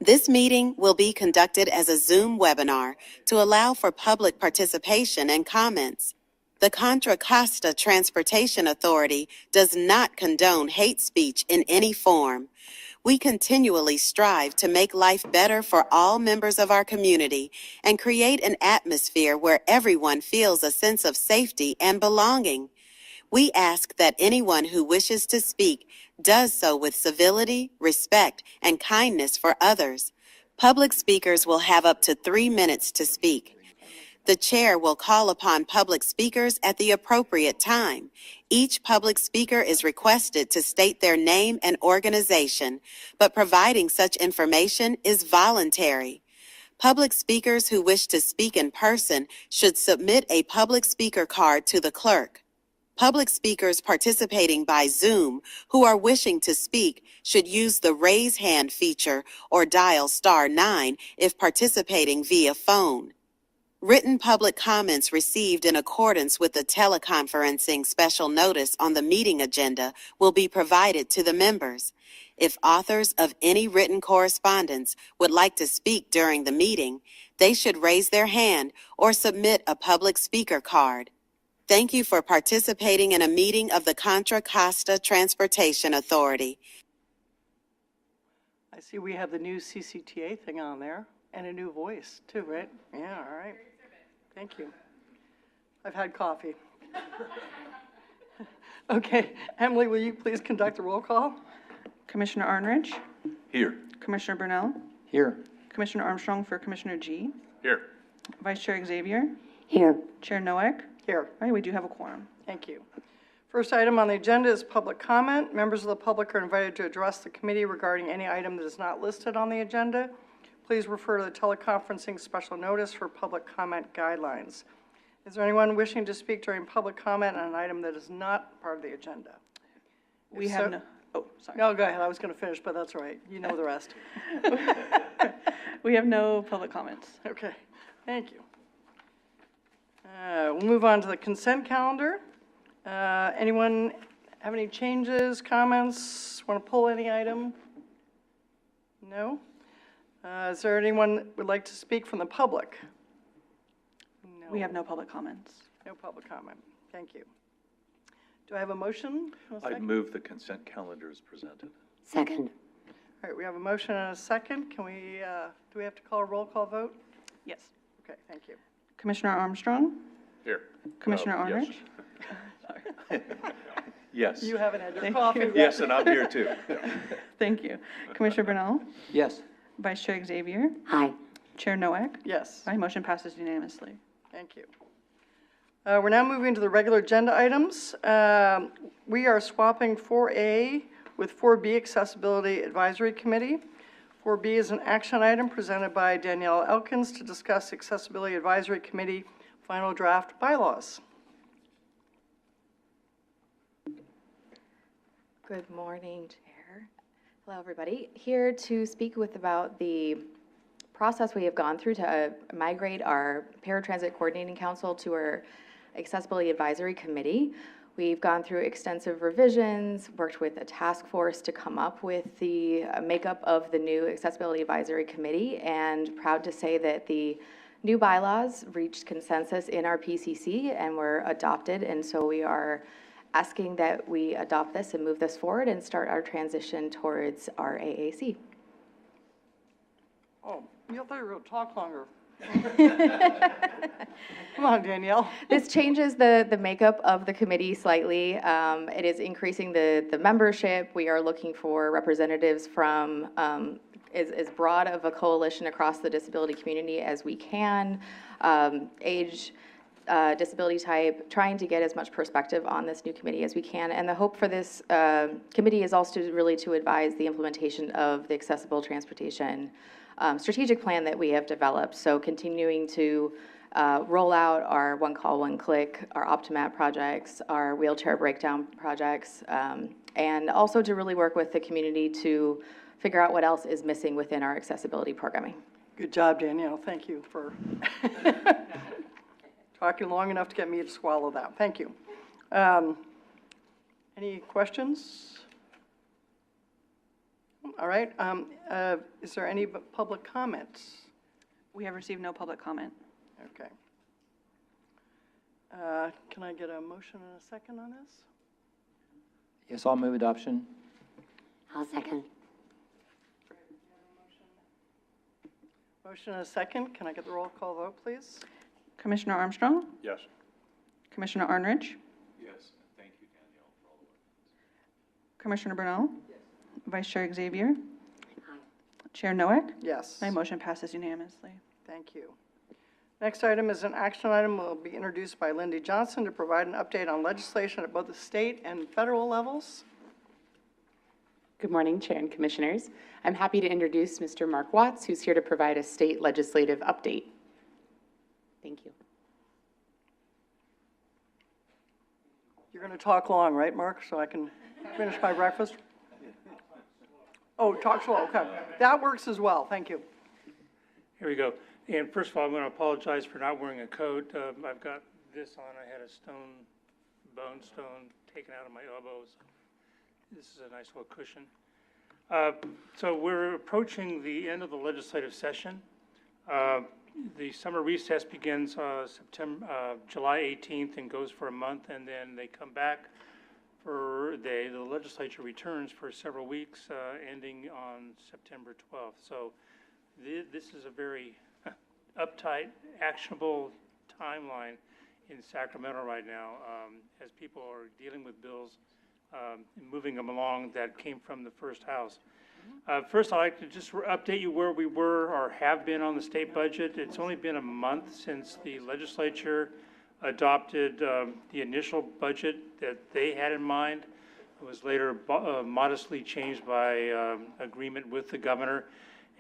This meeting will be conducted as a Zoom webinar to allow for public participation and comments. The Contra Costa Transportation Authority does not condone hate speech in any form. We continually strive to make life better for all members of our community and create an atmosphere where everyone feels a sense of safety and belonging. We ask that anyone who wishes to speak does so with civility, respect, and kindness for others. Public speakers will have up to 3 minutes to speak. The chair will call upon public speakers at the appropriate time. Each public speaker is requested to state their name and organization, but providing such information is voluntary. Public speakers who wish to speak in person should submit a public speaker card to the clerk. Public speakers participating by Zoom who are wishing to speak should use the raise hand feature or dial *9 if participating via phone. Written public comments received in accordance with the teleconferencing special notice on the meeting agenda will be provided to the members. If authors of any written correspondence would like to speak during the meeting, they should raise their hand or submit a public speaker card. Thank you for participating in a meeting of the Contra Costa Transportation Authority. I see we have the new CCTA thing on there and a new voice too, right? Yeah, all right. Thank you. I've had coffee. Okay, Emily, will you please conduct a roll call? Commissioner Arnridge. Here. Commissioner Burnell. Here. Commissioner Armstrong for Commissioner G. Here. Vice Chair Xavier. Here. Chair Noack. Here. All right, we do have a quorum. Thank you. First item on the agenda is public comment. Members of the public are invited to address the committee regarding any item that is not listed on the agenda. Please refer to the teleconferencing special notice for public comment guidelines. Is there anyone wishing to speak during public comment on an item that is not part of the agenda? We have no, oh, sorry. No, go ahead. I was going to finish, but that's all right. You know the rest. We have no public comments. Okay, thank you. We'll move on to the consent calendar. Anyone have any changes, comments, want to pull any item? No? Is there anyone that would like to speak from the public? No. We have no public comments. No public comment. Thank you. Do I have a motion? I'd move the consent calendar as presented. Second. All right, we have a motion and a second. Can we, do we have to call a roll call vote? Yes. Okay, thank you. Commissioner Armstrong. Here. Commissioner Yes. Arnridge. Yes. You haven't had your Thank coffee you. yet. Yes, and I'm here too. Thank you. Commissioner Burnell. Yes. Vice Chair Xavier. Aye. Chair Noack. Yes. My motion passes unanimously. Thank you. We're now moving to the regular agenda items. We are swapping 4A with 4B Accessibility Advisory Committee. 4B is an action item presented by Danielle Elkins to discuss Accessibility Advisory Committee final draft bylaws. Good morning, Chair. Hello, everybody. Here to speak about the process we have gone through to migrate our Paratransit Coordinating Council to our Accessibility Advisory Committee. We've gone through extensive revisions, worked with a task force to come up with the makeup of the new Accessibility Advisory Committee, and proud to say that the new bylaws reached consensus in our PCC and were adopted, and so we are asking that we adopt this and move this forward and start our transition towards our AAC. Oh, you thought you were going to talk longer. Come on, Danielle. This changes the makeup of the committee slightly. It is increasing the membership. We are looking for representatives from as broad of a coalition across the disability community as we can, age, disability type, trying to get as much perspective on this new committee as we can. And the hope for this committee is also really to advise the implementation of the accessible transportation strategic plan that we have developed. So continuing to roll out our One Call, One Click, our Optimat projects, our wheelchair breakdown projects, and also to really work with the community to figure out what else is missing within our accessibility programming. Good job, Danielle. Thank you for talking long enough to get me to swallow that. Thank you. Any questions? All right. Is there any public comments? We have received no public comment. Okay. Can I get a motion and a second on this? Yes, I'll move adoption. I'll second. Motion and a second. Can I get the roll call vote, please? Commissioner Armstrong? Yes. Commissioner Arnrich? Yes, thank you, Danielle, for all the work. Commissioner Bernal? Vice Chair Xavier? Chair Noack? Yes. My motion passes unanimously. Thank you. Next item is an action item will be introduced by Lindy Johnson to provide an update on legislation at both the state and federal levels. Good morning, Chair and Commissioners. I'm happy to introduce Mr. Mark Watts, who's here to provide a state legislative update. Thank you. You're going to talk long, right, Mark, so I can finish my breakfast? Oh, talk slow, okay. That works as well, thank you. Here we go. And first of all, I'm going to apologize for not wearing a coat. I've got this on. I had a bone stone taken out of my elbows. This is a nice little cushion. So we're approaching the end of the legislative session. The summer recess begins July 18th and goes for a month, and then they come back for the legislature returns for several weeks, ending on September 12th. So this is a very uptight, actionable timeline in Sacramento right now, as people are dealing with bills, moving them along that came from the first house. First, I'd like to just update you where we were or have been on the state budget. It's only been a month since the legislature adopted the initial budget that they had in mind. It was later modestly changed by agreement with the governor.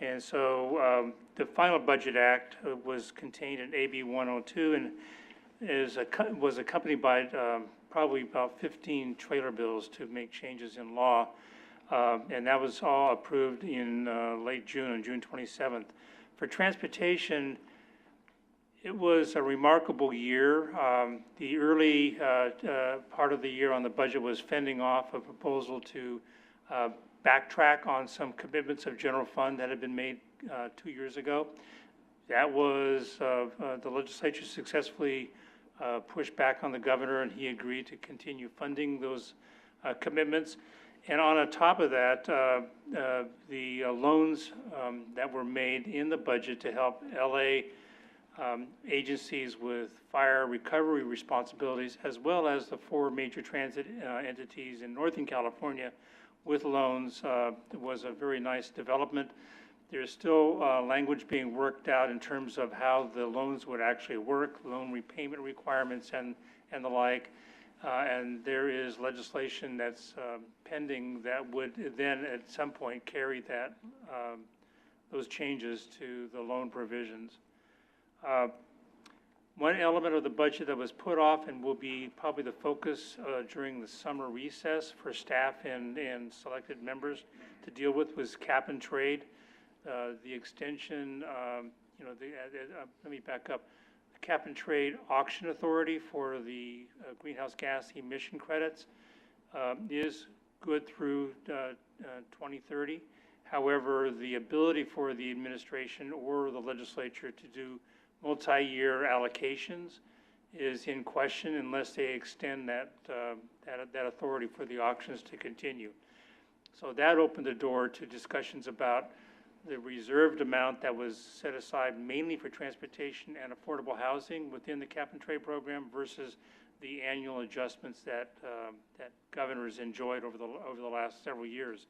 And so the final budget act was contained in AB 102 and was accompanied by probably about 15 trailer bills to make changes in law. And that was all approved in late June, on June 27th. For transportation, it was a remarkable year. The early part of the year on the budget was fending off a proposal to backtrack on some commitments of general fund that had been made 2 years ago. That was, the legislature successfully pushed back on the governor, and he agreed to continue funding those commitments. And on top of that, the loans that were made in the budget to help LA agencies with fire recovery responsibilities, as well as the 4 major transit entities in Northern California with loans, was a very nice development. There's still language being worked out in terms of how the loans would actually work, loan repayment requirements and the like. And there is legislation that's pending that would then at some point carry that, those changes to the loan provisions. One element of the budget that was put off and will be probably the focus during the summer recess for staff and selected members to deal with was cap and trade. The extension, let me back up. The cap and trade auction authority for the greenhouse gas emission credits is good through 2030. However, the ability for the administration or the legislature to do multi-year allocations is in question unless they extend that authority for the auctions to continue. So that opened the door to discussions about the reserved amount that was set aside mainly for transportation and affordable housing within the cap and trade program versus the annual adjustments that governors enjoyed over the last several years.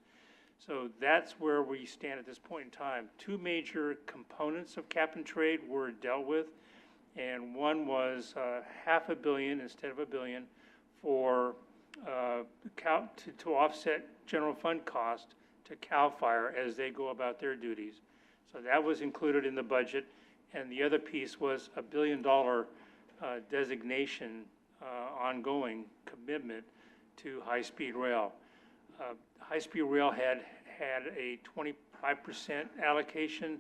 So that's where we stand at this point in time. 2 major components of cap and trade were dealt with, and one was $500 million instead of $1 billion for to offset general fund cost to CAL FIRE as they go about their duties. So that was included in the budget, and the other piece was $1 billion designation, ongoing commitment to high-speed rail. High-speed rail had a 25% allocation,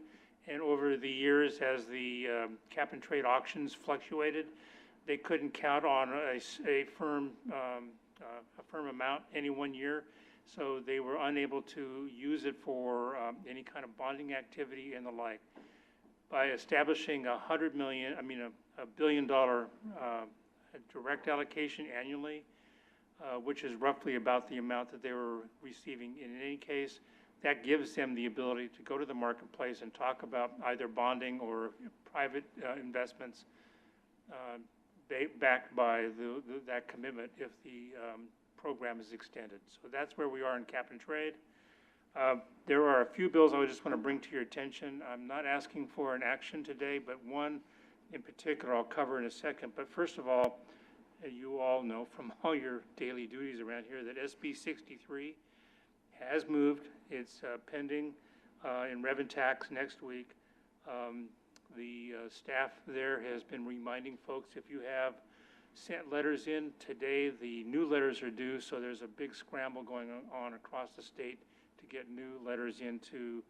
and over the years, as the cap and trade auctions fluctuated, they couldn't count on a firm amount any one year. So they were unable to use it for any kind of bonding activity and the like. By establishing a $1 billion direct allocation annually, which is roughly about the amount that they were receiving in any case, that gives them the ability to go to the marketplace and talk about either bonding or private investments backed by that commitment if the program is extended. So that's where we are in cap and trade. There are a few bills I just want to bring to your attention. I'm not asking for an action today, but one in particular I'll cover in a second. But first of all, you all know from all your daily duties around here that SB 63 has moved. It's pending in Rev and Tax next week. The staff there has been reminding folks, if you have sent letters in today, the new letters are due, so there's a big scramble going on across the state to get new letters in to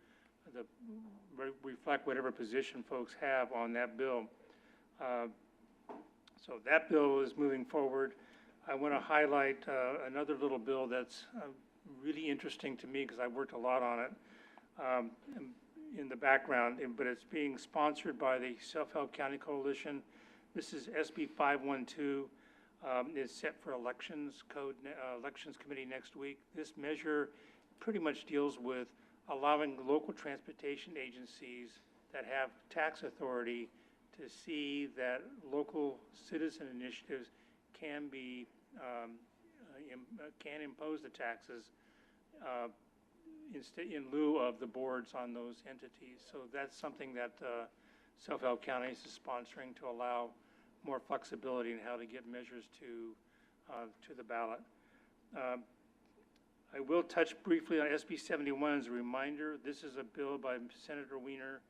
reflect whatever position folks have on that bill. So that bill is moving forward. I want to highlight another little bill that's really interesting to me because I worked a lot on it in the background, but it's being sponsored by the Self-Help County Coalition. This is SB 512. It's set for elections committee next week. This measure pretty much deals with allowing local transportation agencies that have tax authority to see that local citizen initiatives can be can impose the taxes in lieu of the boards on those entities. So that's something that Self-Help Counties is sponsoring to allow more flexibility in how to get measures to the ballot. I will touch briefly on SB 71 as a reminder. This is a bill by Senator Wiener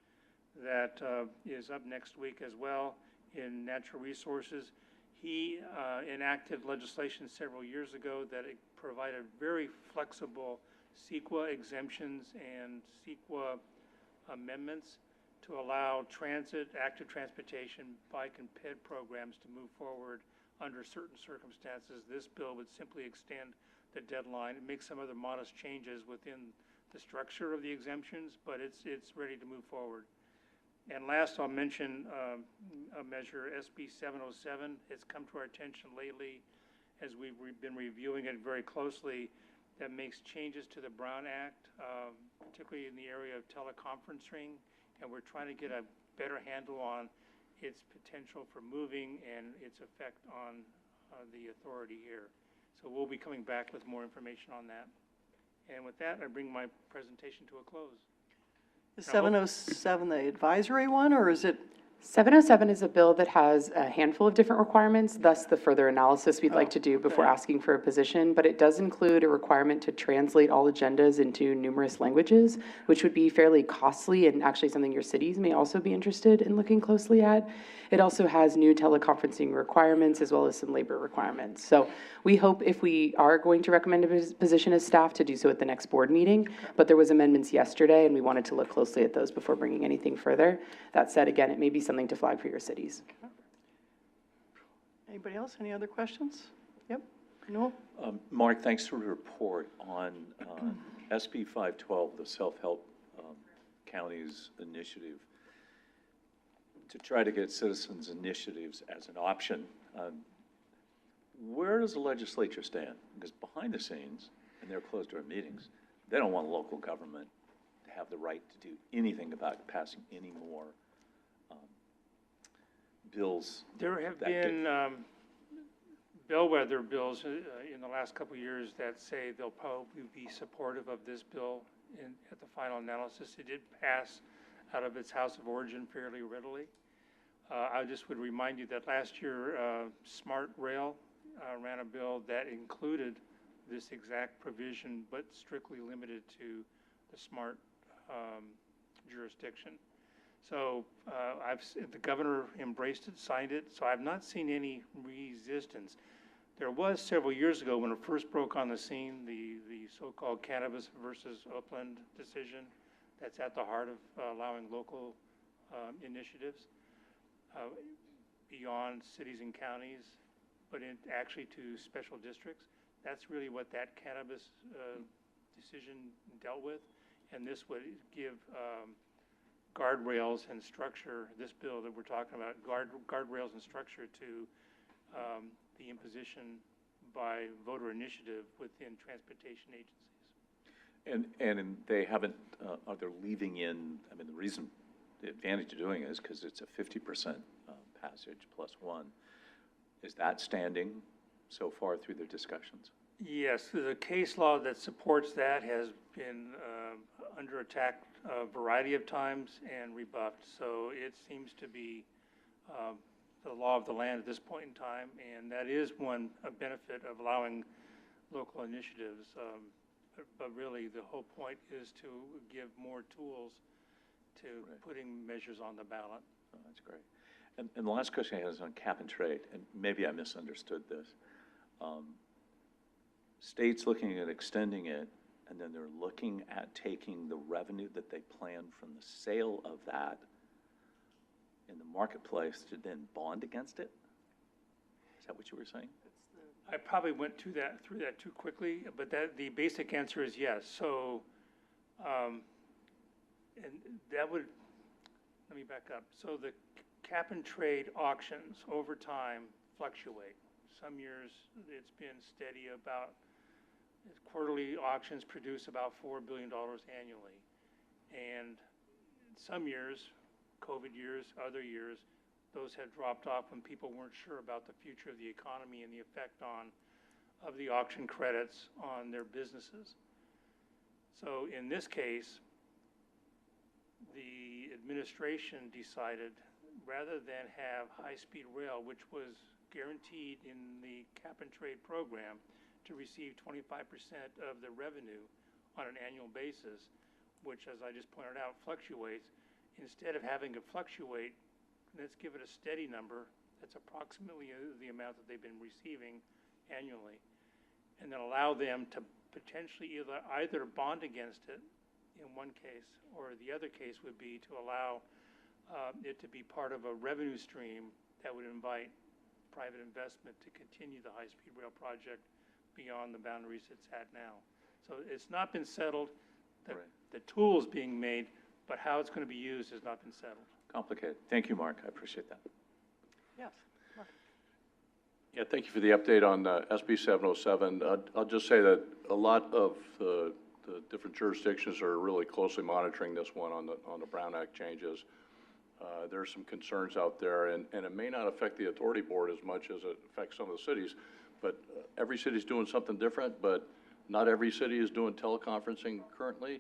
that is up next week as well in natural resources. He enacted legislation several years ago that provided very flexible CEQA exemptions and CEQA amendments to allow transit, active transportation, bike and ped programs to move forward under certain circumstances. This bill would simply extend the deadline. It makes some other modest changes within the structure of the exemptions, but it's ready to move forward. And last, I'll mention a measure, SB 707. It's come to our attention lately as we've been reviewing it very closely. That makes changes to the Brown Act, particularly in the area of teleconferencing, and we're trying to get a better handle on its potential for moving and its effect on the authority here. So we'll be coming back with more information on that. And with that, I bring my presentation to a close. Is 707 the advisory one, or is it? 707 is a bill that has a handful of different requirements, thus the further analysis we'd like to do before asking for a position. But it does include a requirement to translate all agendas into numerous languages, which would be fairly costly and actually something your cities may also be interested in looking closely at. It also has new teleconferencing requirements as well as some labor requirements. So we hope if we are going to recommend a position as staff to do so at the next board meeting, but there was amendments yesterday and we wanted to look closely at those before bringing anything further. That said, again, it may be something to flag for your cities. Anybody else? Any other questions? Yep. No? Mark, thanks for the report on SB 512, the Self-Help Counties Initiative, to try to get citizens' initiatives as an option. Where does the legislature stand? Because behind the scenes, and they're closed during meetings, they don't want local government to have the right to do anything about passing any more bills. There have been bellwether bills in the last couple of years that say they'll probably be supportive of this bill at the final analysis. It did pass out of its house of origin fairly readily. I just would remind you that last year, Smart Rail ran a bill that included this exact provision, but strictly limited to the SMART jurisdiction. So the governor embraced it, signed it, so I've not seen any resistance. There was several years ago when it first broke on the scene, the so-called Cannabis versus Upland decision that's at the heart of allowing local initiatives beyond cities and counties, but actually to special districts. That's really what that cannabis decision dealt with. And this would give guardrails and structure, this bill that we're talking about, guardrails and structure to the imposition by voter initiative within transportation agencies. And they haven't, are they leaving in, I mean, the advantage of doing it is because it's a 50% passage plus one. Is that standing so far through their discussions? Yes, the case law that supports that has been under attack a variety of times and rebuffed. So it seems to be the law of the land at this point in time, and that is a benefit of allowing local initiatives. But really, the whole point is to give more tools to putting measures on the ballot. Oh, that's great. And the last question I had is on cap and trade, and maybe I misunderstood this. States looking at extending it, and then they're looking at taking the revenue that they plan from the sale of that in the marketplace to then bond against it? Is that what you were saying? I probably went through that too quickly, but the basic answer is yes. So, and that would, let me back up. So the cap and trade auctions over time fluctuate. Some years it's been steady about, quarterly auctions produce about $4 billion annually. And some years, COVID years, other years, those have dropped off when people weren't sure about the future of the economy and the effect of the auction credits on their businesses. So in this case, the administration decided, rather than have high-speed rail, which was guaranteed in the cap and trade program to receive 25% of the revenue on an annual basis, which, as I just pointed out, fluctuates, instead of having it fluctuate, let's give it a steady number that's approximately the amount that they've been receiving annually, and then allow them to potentially either bond against it in one case, or the other case would be to allow it to be part of a revenue stream that would invite private investment to continue the high-speed rail project beyond the boundaries it's at now. So it's not been settled. The tool's being made, but how it's going to be used has not been settled. Complicated. Thank you, Mark. I appreciate that. Yes. Yeah, thank you for the update on SB 707. I'll just say that a lot of the different jurisdictions are really closely monitoring this one on the Brown Act changes. There are some concerns out there, and it may not affect the authority board as much as it affects some of the cities, but every city's doing something different, but not every city is doing teleconferencing currently.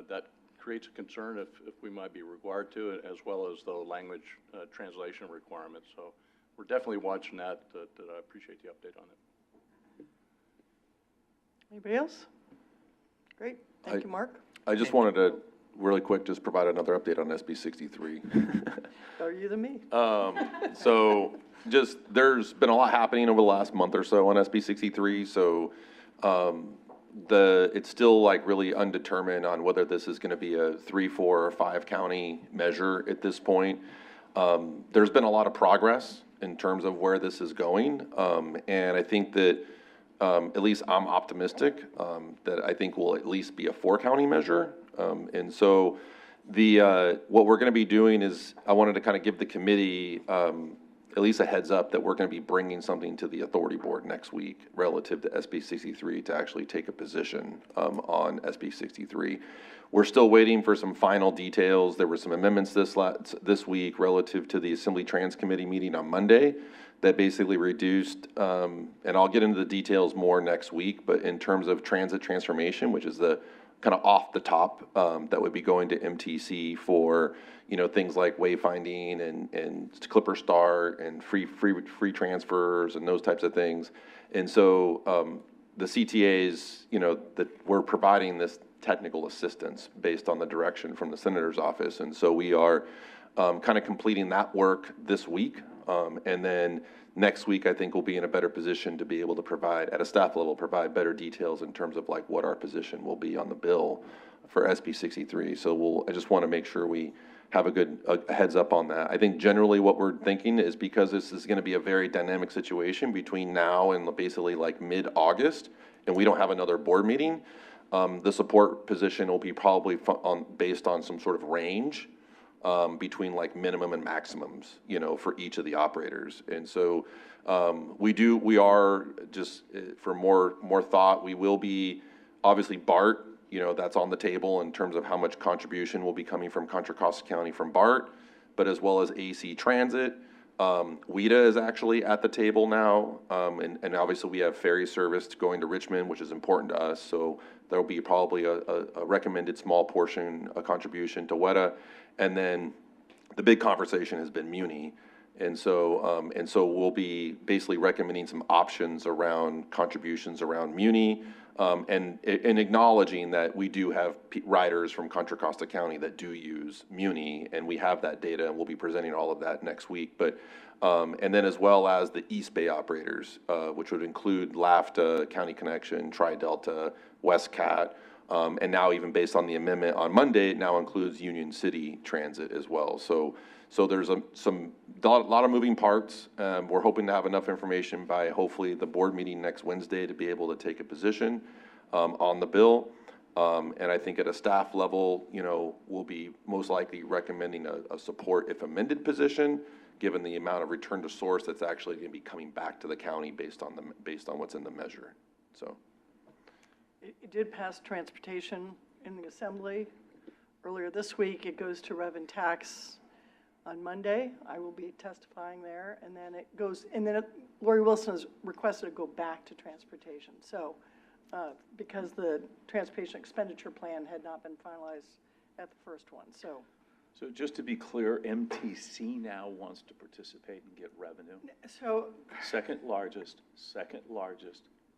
That creates a concern if we might be required to, as well as the language translation requirements. So we're definitely watching that. I appreciate the update on it. Anybody else? Great. Thank you, Mark. I just wanted to, really quick, just provide another update on SB 63. Better you than me. So just, there's been a lot happening over the last month or so on SB 63. So it's still like really undetermined on whether this is going to be a 3, 4, or 5 county measure at this point. There's been a lot of progress in terms of where this is going. And I think that at least I'm optimistic that I think will at least be a 4 county measure. And so what we're going to be doing is I wanted to kind of give the committee at least a heads up that we're going to be bringing something to the authority board next week relative to SB 63 to actually take a position on SB 63. We're still waiting for some final details. There were some amendments this week relative to the Assembly Trans Committee meeting on Monday that basically reduced, and I'll get into the details more next week, but in terms of transit transformation, which is the kind of off the top that would be going to MTC for, things like wayfinding and Clipper Start and free transfers and those types of things. And so the CTAs, that we're providing this technical assistance based on the direction from the Senator's office. And so we are kind of completing that work this week. And then next week, I think we'll be in a better position to be able to provide, at a staff level, provide better details in terms of like what our position will be on the bill for SB 63. So I just want to make sure we have a heads up on that. I think generally what we're thinking is because this is gonna be a very dynamic situation between now and basically like mid-August, and we don't have another board meeting, the support position will be probably based on some sort of range, between like minimum and maximums, you know, for each of the operators. And so, we are just, for more thought, we will be, obviously BART, you know, that's on the table in terms of how much contribution will be coming from Contra Costa County from BART, but as well as AC Transit. WIDA is actually at the table now, and obviously we have ferry service going to Richmond, which is important to us, so there'll be probably a recommended small portion, a contribution to WEDA. And then the big conversation has been Muni. And so we'll be basically recommending some options around contributions around Muni, and acknowledging that we do have riders from Contra Costa County that do use Muni, and we have that data, and we'll be presenting all of that next week. But, and then as well as the East Bay operators, which would include LAFTA, County Connection, Tri-Delta, WestCat, and now even based on the amendment on Monday, it now includes Union City Transit as well. So there's a lot of moving parts. We're hoping to have enough information by hopefully the board meeting next Wednesday to be able to take a position on the bill. And I think at a staff level, you know, we'll be most likely recommending a support if amended position, given the amount of return to source that's actually going to be coming back to the county based on what's in the measure. So. It did pass transportation in the assembly earlier this week. It goes to Rev and Tax on Monday. I will be testifying there, and then it goes, and then Lori Wilson has requested it go back to transportation. So, because the transportation expenditure plan had not been finalized at the first one, so. So just to be clear, MTC now wants to participate and get revenue? So, Second largest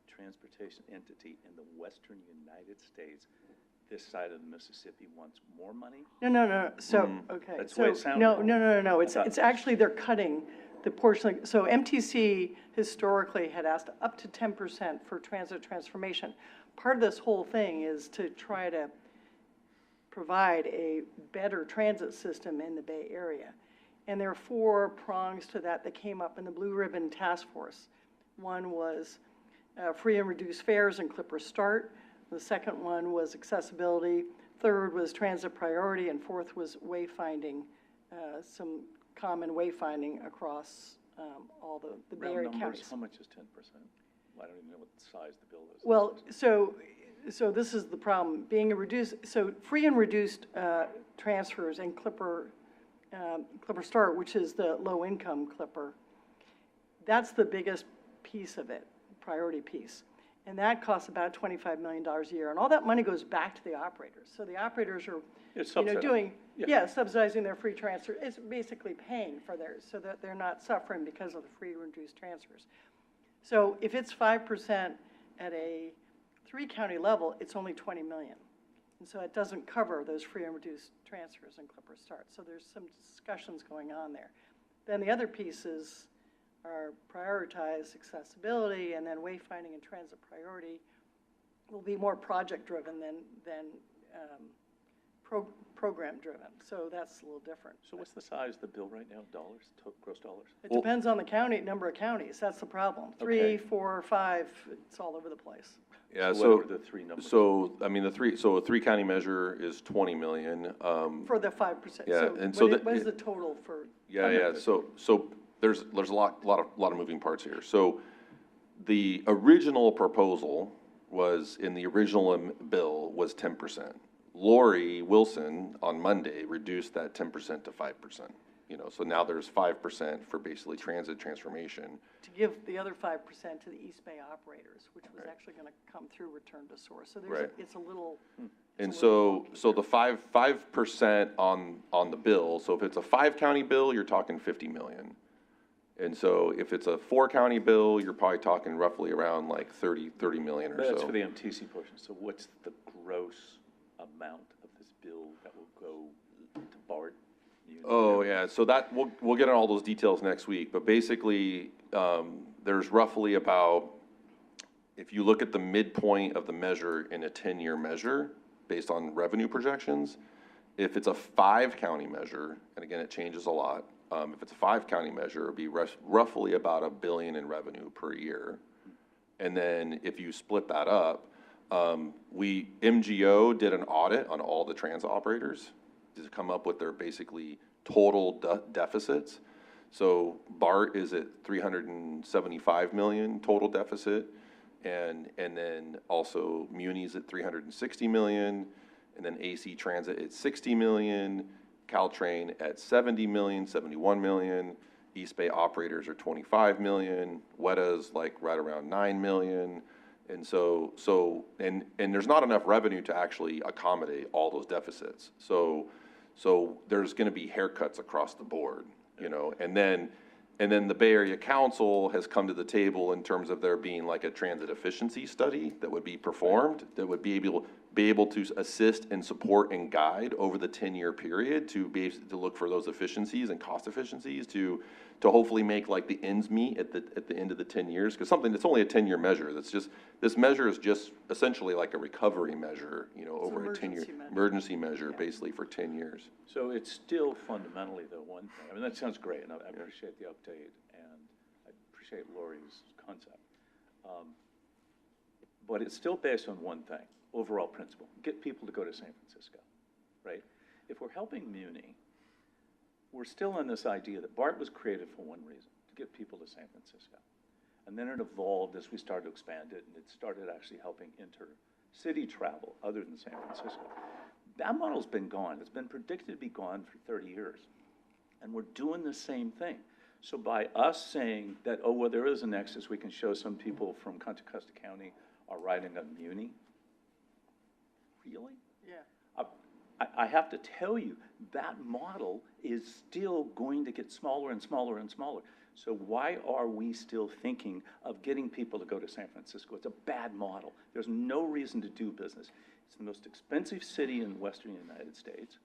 transportation entity in the western United States, this side of the Mississippi wants more money? no. So, okay. That's the way it So, sounded. no. It's actually, they're cutting the portion. So MTC historically had asked up to 10% for transit transformation. Part of this whole thing is to try to provide a better transit system in the Bay Area. And there are 4 prongs to that came up in the Blue Ribbon Task Force. One was free and reduced fares and Clipper Start. The second one was accessibility. Third was transit priority, and fourth was wayfinding, some common wayfinding across all the Bay Area Round numbers, counties. how much is 10%? I don't even know what the size the bill is. Well, so this is the problem, being a reduced, so free and reduced transfers and Clipper Start, which is the low-income Clipper, that's the biggest piece of it, priority piece. And that costs about $25 million a year. And all that money goes back to the operators. So the operators are, It's you know, subsidized. subsidizing their free transfer. It's basically paying for theirs so that they're not suffering because of the free reduced transfers. So if it's 5% at a 3-county level, it's only 20 million. And so it doesn't cover those free and reduced transfers and Clipper Start. So there's some discussions going on there. Then the other pieces are prioritize accessibility, and then wayfinding and transit priority will be more project-driven than program-driven. So that's a little different. So what's the size of the bill right now, dollars, gross dollars? It depends on the county, number of counties. That's the problem. 3, Okay. 4, 5, it's all over the place. Yeah, So what are the 3 numbers? So, I mean, a 3-county measure is 20 million. For the 5%. Yeah, So and so what is the total for? So there's a lot of moving parts here. So the original proposal was, in the original bill, was 10%. Lori Wilson on Monday reduced that 10% to 5%. You know, so now there's 5% for basically transit transformation. To give the other 5% to the East Bay operators, which was actually going to come through return to source. So there's, Right. it's a little. And so the 5% on the bill, so if it's a 5-county bill, you're talking 50 million. And so if it's a 4-county bill, you're probably talking roughly around like 30 million or so. That's for the MTC portion. So what's the gross amount of this bill that will go to BART? Oh, yeah, so that, we'll get on all those details next week, but basically, there's roughly about, if you look at the midpoint of the measure in a 10-year measure, based on revenue projections, If it's a 5-county measure, and again, it changes a lot, if it's a 5-county measure, it'd be roughly about $1 billion in revenue per year. And then if you split that up, MGO did an audit on all the transit operators to come up with their basically total deficits. So BART is at 375 million total deficit, and then also Muni's at 360 million, and then AC Transit at 60 million, Caltrain at 70 million, 71 million, East Bay operators are 25 million, WETA's like right around 9 million. And so there's not enough revenue to actually accommodate all those deficits. So there's gonna be haircuts across the board, you know, and then the Bay Area Council has come to the table in terms of there being like a transit efficiency study that would be performed, that would be able to assist and support and guide over the 10-year period to look for those efficiencies and cost efficiencies to hopefully make like the ends meet at the end of the 10 years. Because something that's only a 10-year measure, this measure is just essentially like a recovery measure, you know, over a 10-year emergency measure, basically for 10 years. So it's still fundamentally the one thing, I mean, that sounds great, and I appreciate the update, and I appreciate Lori's concept. But it's still based on one thing, overall principle, get people to go to San Francisco, right? If we're helping Muni, we're still on this idea that BART was created for one reason, to get people to San Francisco. And then it evolved as we started to expand it, and it started actually helping intercity travel other than San Francisco. That model's been gone. It's been predicted to be gone for 30 years. And we're doing the same thing. So by us saying that, oh, well, there is a nexus, we can show some people from Contra Costa County are riding a Muni. Really? Yeah. I have to tell you, that model is still going to get smaller and smaller and smaller. So why are we still thinking of getting people to go to San Francisco? It's a bad model. There's no reason to do business. It's the most expensive city in the Western United States.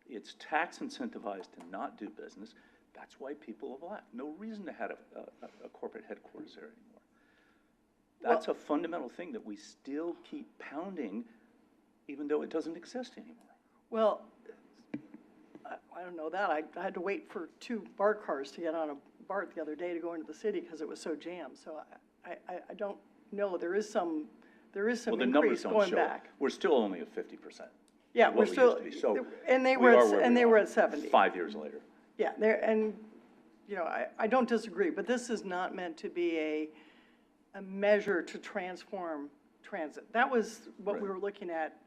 It's tax incentivized to not do business. That's why people have left. No reason to have a corporate headquarters there anymore. That's a fundamental thing that we still keep pounding, even though it doesn't exist anymore. Well, I don't know that. I had to wait for 2 BART cars to get on a BART the other day to go into the city because it was so jammed. So I don't know. There is some Well, the numbers increase don't going show. back. We're still only at 50%. Yeah, what we're we still, used to be. So and they we were are at, where and we they are were at 70. 5 years later. Yeah, you know, I don't disagree, but this is not meant to be a measure to transform transit. That was what we were looking at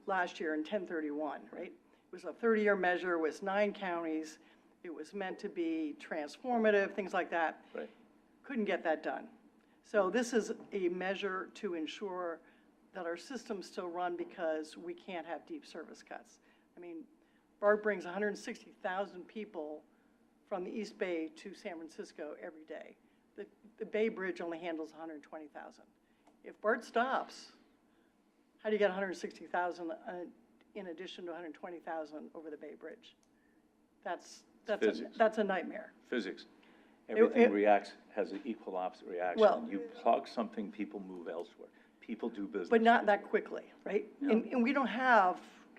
last year in 1031, right? It was a 30-year measure, it was 9 counties, it was meant to be transformative, things like that. Right. Couldn't get that done. So this is a measure to ensure that our systems still run because we can't have deep service cuts. I mean, BART brings 160,000 people from the East Bay to San Francisco every day. The Bay Bridge only handles 120,000. If BART stops, how do you get 160,000 in addition to 120,000 over the Bay Bridge? That's a nightmare. Physics. Everything has an equal opposite reaction. Well, You plug something, people move elsewhere. People do business. But not that quickly, right? No. And we don't have,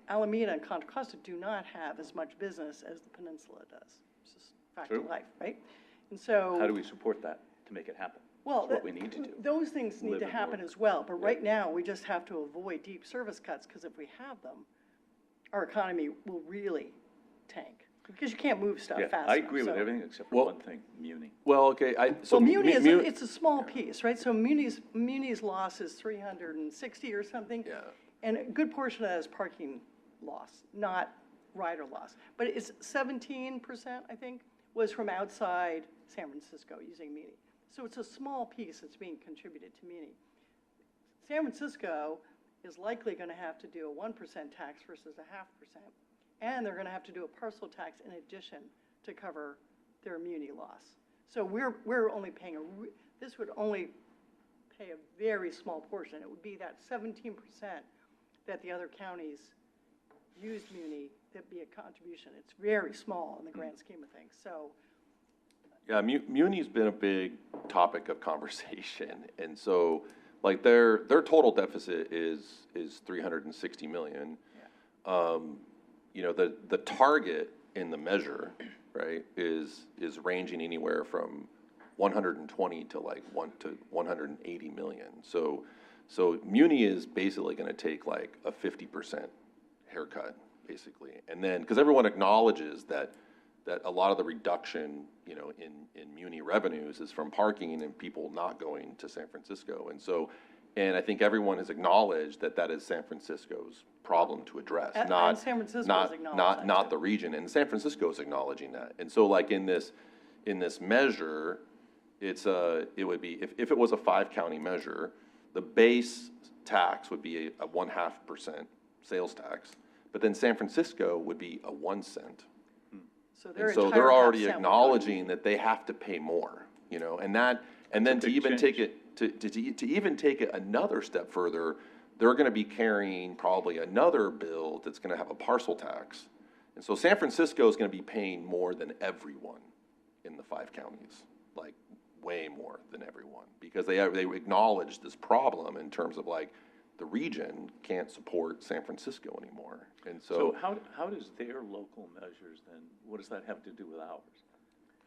Alameda and Contra Costa do not have as much business as the peninsula does. It's just fact of True. life, right? And so. How do we support that to make it happen? Well, That's what we need to do. those things need Live to and happen work. as well, but right now, we just have to avoid deep service cuts, because if we have them, our economy will really tank, because you can't move stuff Yeah, fast I enough, agree with so- everything except for Well- one thing, Muni. Well, okay, Well, Muni is, it's a small piece, right? So Muni's loss is 360 or something. Yeah. And a good portion of that is parking loss, not rider loss. But it's 17%, I think, was from outside San Francisco using Muni. So it's a small piece that's being contributed to Muni. San Francisco is likely going to have to do a 1% tax versus a 0.5%. And they're going to have to do a parcel tax in addition to cover their Muni loss. So we're only paying this would only pay a very small portion. It would be that 17% that the other counties used Muni, that'd be a contribution. It's very small in the grand scheme of things, so. Yeah, Muni's been a big topic of conversation, and so, like, their total deficit is 360 million. Yeah. you know, the target in the measure, right, is ranging anywhere from 120 to like 180 million. So Muni is basically gonna take like a 50% haircut, basically. And then, because everyone acknowledges that a lot of the reduction, you know, in Muni revenues is from parking and people not going to San Francisco. And I think everyone has acknowledged that is San Francisco's problem to address, And not, San Francisco's not, acknowledged not, that, not too. the region. And San Francisco is acknowledging that. And so like in this measure, it would be, if it was a 5-county measure, the base tax would be a 0.5% sales tax, but then San Francisco would be a 1 cent. So their And so entire they're half already cent would go to acknowledging that they have to pay more, you know, and then to big even take change. it, to even take it another step further, they're gonna be carrying probably another bill that's gonna have a parcel tax. And so San Francisco is gonna be paying more than everyone in the 5 counties, like way more than everyone, because they acknowledge this problem in terms of like, the region can't support San Francisco anymore. And So how does their local measures then, what does that have to do with ours?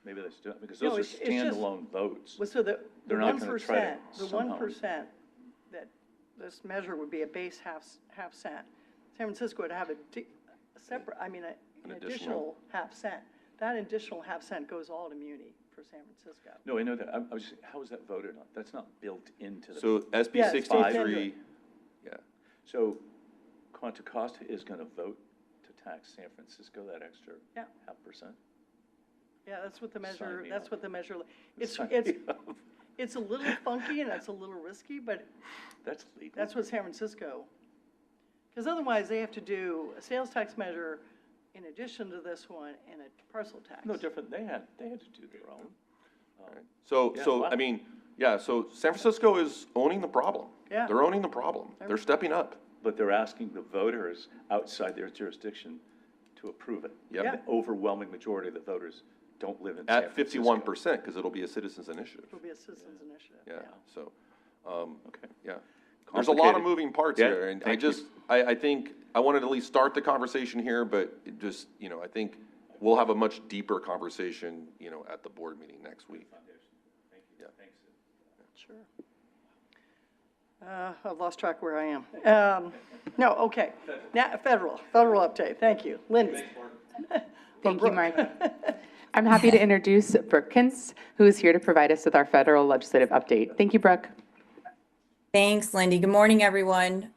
Maybe that's, because No, those are it's just- standalone votes. Well, so the They're not gonna try to 1%, the somehow- 1% that this measure would be a base half cent. San Francisco would have a separate, I mean, an additional half cent. That additional half cent goes all to Muni for San Francisco. No, I know that. I was, how is that voted on? That's not built into the. So SB Yeah, it's built into 63, it. yeah. So Contra Costa is gonna vote to tax San Francisco that extra Yeah. 0.5%? Yeah, that's what the Sign measure, me that's up. what the measure, Sign it's me up. a little funky and it's a little risky, but That's legal. that's what San Francisco, because otherwise they have to do a sales tax measure in addition to this one and a parcel tax. No different. They had to do their own. So, Yeah, so, wow. I mean, yeah, so San Francisco is owning the problem. Yeah. They're owning the problem. They're stepping up. But they're asking the voters outside their jurisdiction to approve it. Yep. Yeah. The overwhelming majority of the voters don't live in San At Francisco. 51%, because it'll be a citizens initiative. It'll be a citizens initiative. Yeah, so, Okay. yeah. There's a lot of Complicated. moving parts Yeah, here, and thank you. I think, I wanted to at least start the conversation here, but it just, you know, I think we'll have a much deeper conversation, you know, at the board meeting next week. Sure. I've lost track where I am. No, okay. Now, federal update, thank you. Lindsay. Thank you, Mark. I'm happy to introduce Brooke Kuntz, who is here to provide us with our federal legislative update. Thank you, Brooke. Thanks, Lindy. Good morning, everyone.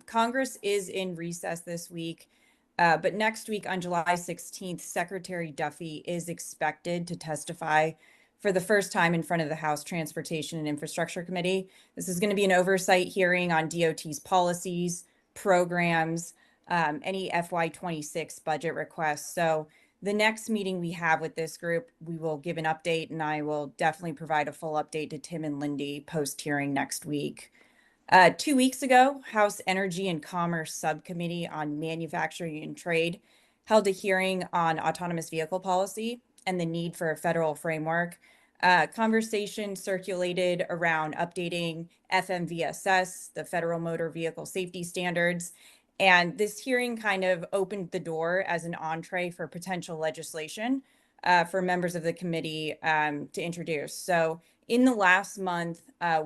Congress is in recess this week, but next week on July 16th, Secretary Duffy is expected to testify for the first time in front of the House Transportation and Infrastructure Committee. This is going to be an oversight hearing on DOT's policies, programs, any FY26 budget requests. So the next meeting we have with this group, we will give an update, and I will definitely provide a full update to Tim and Lindy post-hearing next week. 2 weeks ago, House Energy and Commerce Subcommittee on Manufacturing and Trade held a hearing on autonomous vehicle policy and the need for a federal framework. Conversation circulated around updating FMVSS, the Federal Motor Vehicle Safety Standards, and this hearing kind of opened the door as an entree for potential legislation for members of the committee to introduce. So in the last month,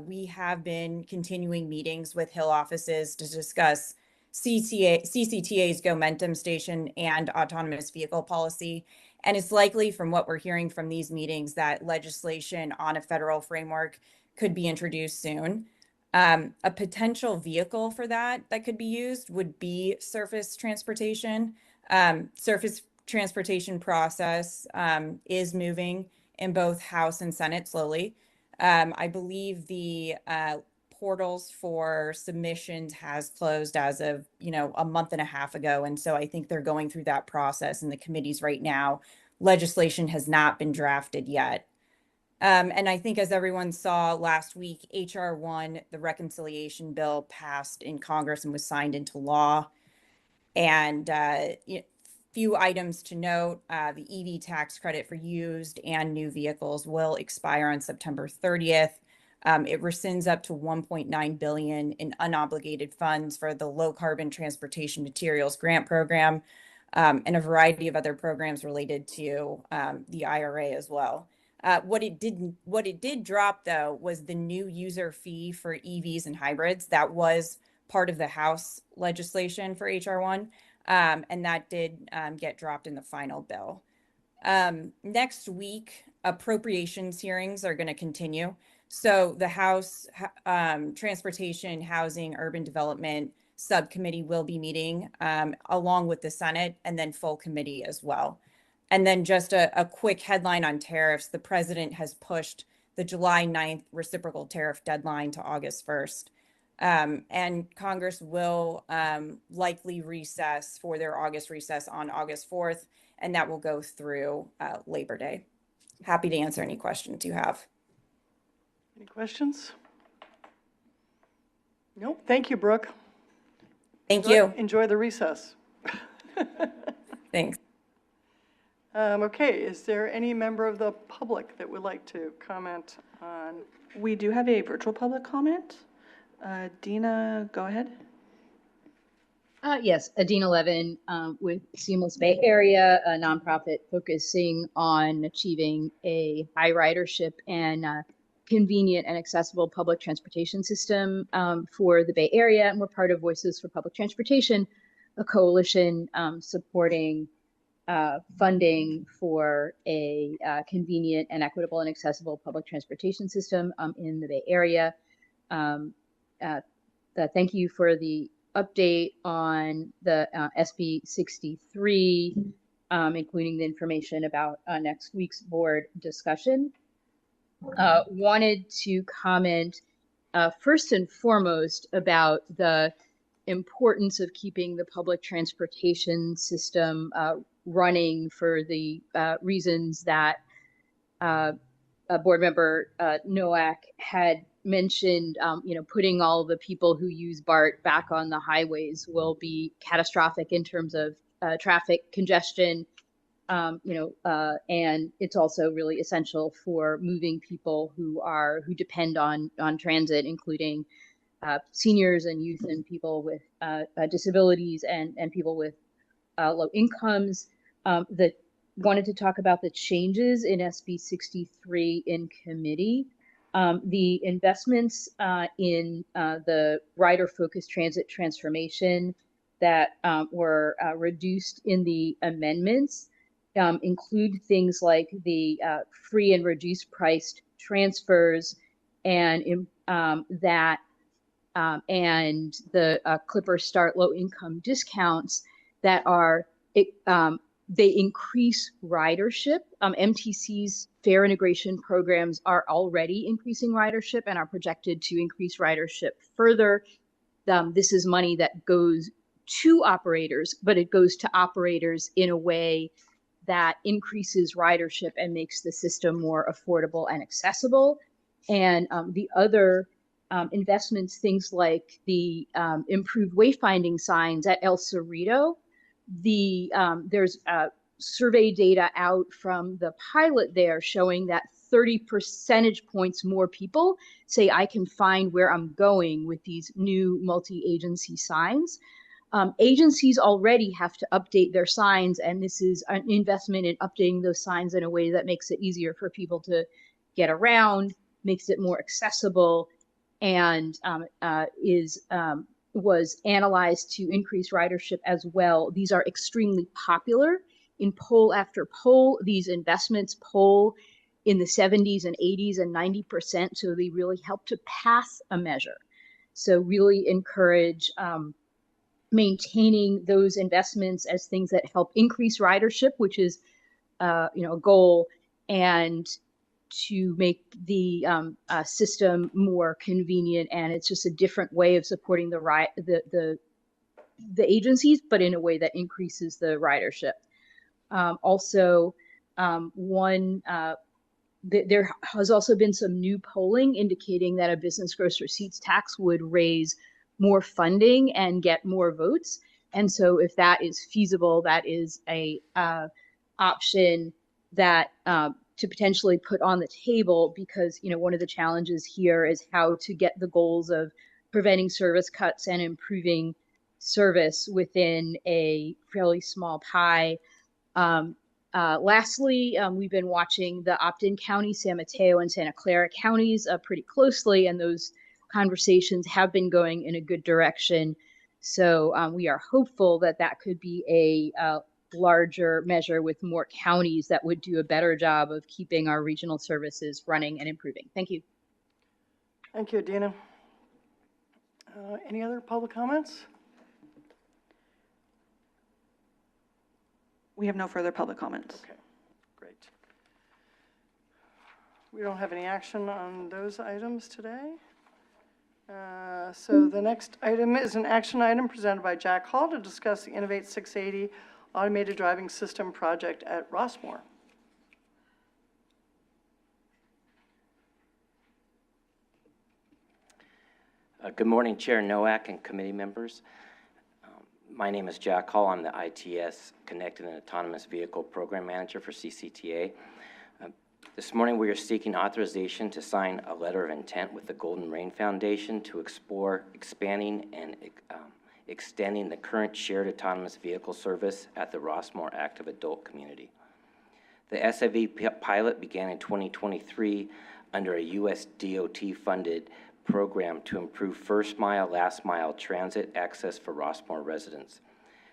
we have been continuing meetings with Hill offices to discuss CCTA's Momentum Station and autonomous vehicle policy. And it's likely from what we're hearing from these meetings that legislation on a federal framework could be introduced soon. A potential vehicle for that could be used would be surface transportation. Surface transportation process is moving in both House and Senate slowly. I believe the portals for submissions has closed as of, a month and a half ago. And so I think they're going through that process in the committees right now. Legislation has not been drafted yet. And I think as everyone saw last week, H.R. 1, the reconciliation bill, passed in Congress and was signed into law. And few items to note, the EV tax credit for used and new vehicles will expire on September 30th. It rescinds up to $1.9 billion in unobligated funds for the Low Carbon Transportation Materials Grant Program. and a variety of other programs related to the IRA as well. What it did drop though was the new user fee for EVs and hybrids. That was part of the House legislation for HR1, and that did get dropped in the final bill. Next week, appropriations hearings are going to continue. So the House Transportation, Housing, Urban Development Subcommittee will be meeting along with the Senate, and then full committee as well. And then just a quick headline on tariffs. The president has pushed the July 9th reciprocal tariff deadline to August 1st. And Congress will likely recess for their August recess on August 4th, and that will go through Labor Day. Happy to answer any questions you have. Any questions? Nope. Thank you, Brooke. Thank you. Enjoy the recess. Thanks. Okay, is there any member of the public that would like to comment on? We do have a virtual public comment. Dina, go ahead. Yes, Adina Levin with Seamless Bay Area, a nonprofit focusing on achieving a high ridership and convenient and accessible public transportation system for the Bay Area. And we're part of Voices for Public Transportation, a coalition supporting funding for a convenient and equitable and accessible public transportation system in the Bay Area. Thank you for the update on the SB 63, including the information about next week's board discussion. Wanted to comment first and foremost about the importance of keeping the public transportation system running for the reasons that board member Noack had mentioned. Putting all the people who use BART back on the highways will be catastrophic in terms of traffic congestion. And it's also really essential for moving people who depend on transit, including seniors and youth and people with disabilities and people with low incomes. That wanted to talk about the changes in SB 63 in committee. The investments in the rider-focused transit transformation that were reduced in the amendments include things like the free and reduced priced transfers and and the Clipper Start low income discounts that are they increase ridership. MTC's fare integration programs are already increasing ridership and are projected to increase ridership further. This is money that goes to operators, but it goes to operators in a way that increases ridership and makes the system more affordable and accessible. And the other investments, things like the improved wayfinding signs at El Cerrito. There's survey data out from the pilot there showing that 30 percentage points more people say I can find where I'm going with these new multi-agency signs. Agencies already have to update their signs, and this is an investment in updating those signs in a way that makes it easier for people to get around, makes it more accessible, and was analyzed to increase ridership as well. These are extremely popular. In poll after poll, these investments poll in the 70s and 80s and 90%, so they really help to pass a measure. So really encourage maintaining those investments as things that help increase ridership, which is a goal, and to make the system more convenient. And it's just a different way of supporting the agencies, but in a way that increases the ridership. There has also been some new polling indicating that a business gross receipts tax would raise more funding and get more votes. And so if that is feasible, that is a option that to potentially put on the table, because one of the challenges here is how to get the goals of preventing service cuts and improving service within a fairly small pie. Lastly, we've been watching the opt-in counties, San Mateo and Santa Clara counties, pretty closely, and those conversations have been going in a good direction. So we are hopeful that that could be a larger measure with more counties that would do a better job of keeping our regional services running and improving. Thank you. Thank you, Adina. Any other public comments? We have no further public comments. Okay, great. We don't have any action on those items today. So the next item is an action item presented by Jack Hall to discuss the Innovate 680 automated driving system project at Rossmore. Good morning, Chair Nowak and committee members. My name is Jack Hall. I'm the ITS Connected and Autonomous Vehicle Program Manager for CCTA. This morning we are seeking authorization to sign a letter of intent with the Golden Rain Foundation to explore expanding and extending the current shared autonomous vehicle service at the Rossmore active adult community. The SAV pilot began in 2023 under a U.S. DOT-funded program to improve first mile, last mile transit access for Rossmore residents.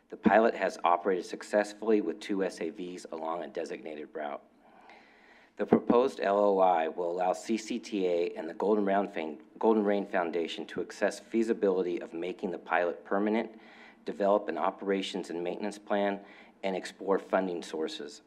The pilot has operated successfully with 2 SAVs along a designated route. The proposed LOI will allow CCTA and the Golden Rain Foundation to assess feasibility of making the pilot permanent, develop an operations and maintenance plan, and explore funding sources.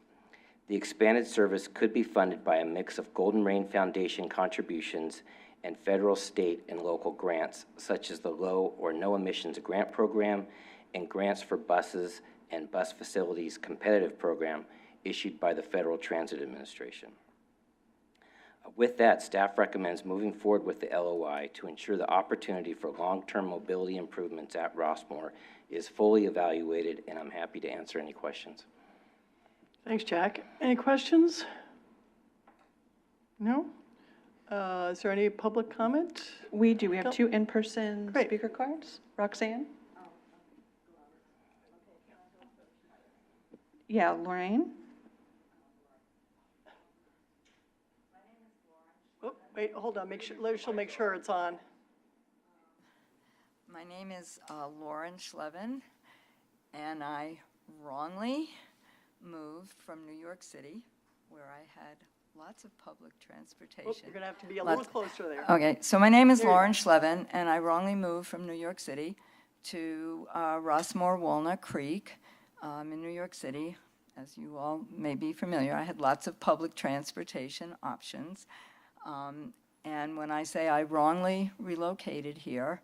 The expanded service could be funded by a mix of Golden Rain Foundation contributions and federal, state, and local grants, such as the Low or No Emissions Grant Program and Grants for Buses and Bus Facilities Competitive Program issued by the Federal Transit Administration. With that, staff recommends moving forward with the LOI to ensure the opportunity for long-term mobility improvements at Rossmore is fully evaluated, and I'm happy to answer any questions. Thanks, Jack. Any questions? No? Is there any public comment? We do. We have No. 2 in-person Great. speaker cards. Roxanne? Yeah, Lorraine? Oh, wait, hold on. She'll make sure it's on. My name is Lauren Schlevin, and I wrongly moved from New York City, where I had lots of public transportation. Oh, you're going to have to be a little closer there. Okay, so my name is There you Lauren go. Schlevin, and I wrongly moved from New York City to Rossmore Walnut Creek in New York City. As you all may be familiar, I had lots of public transportation options. And when I say I wrongly relocated here,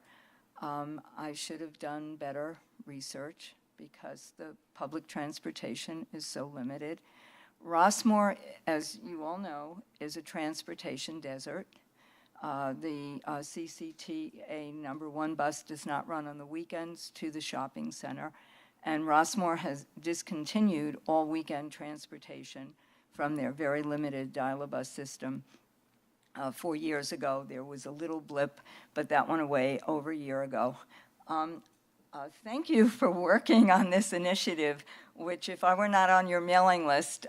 I should have done better research because the public transportation is so limited. Rossmore, as you all know, is a transportation desert. The CCTA #1 bus does not run on the weekends to the shopping center, and Rossmore has discontinued all weekend transportation from their very limited dial-a-bus system. 4 years ago, there was a little blip, but that went away over a year ago. Thank you for working on this initiative, which if I were not on your mailing list,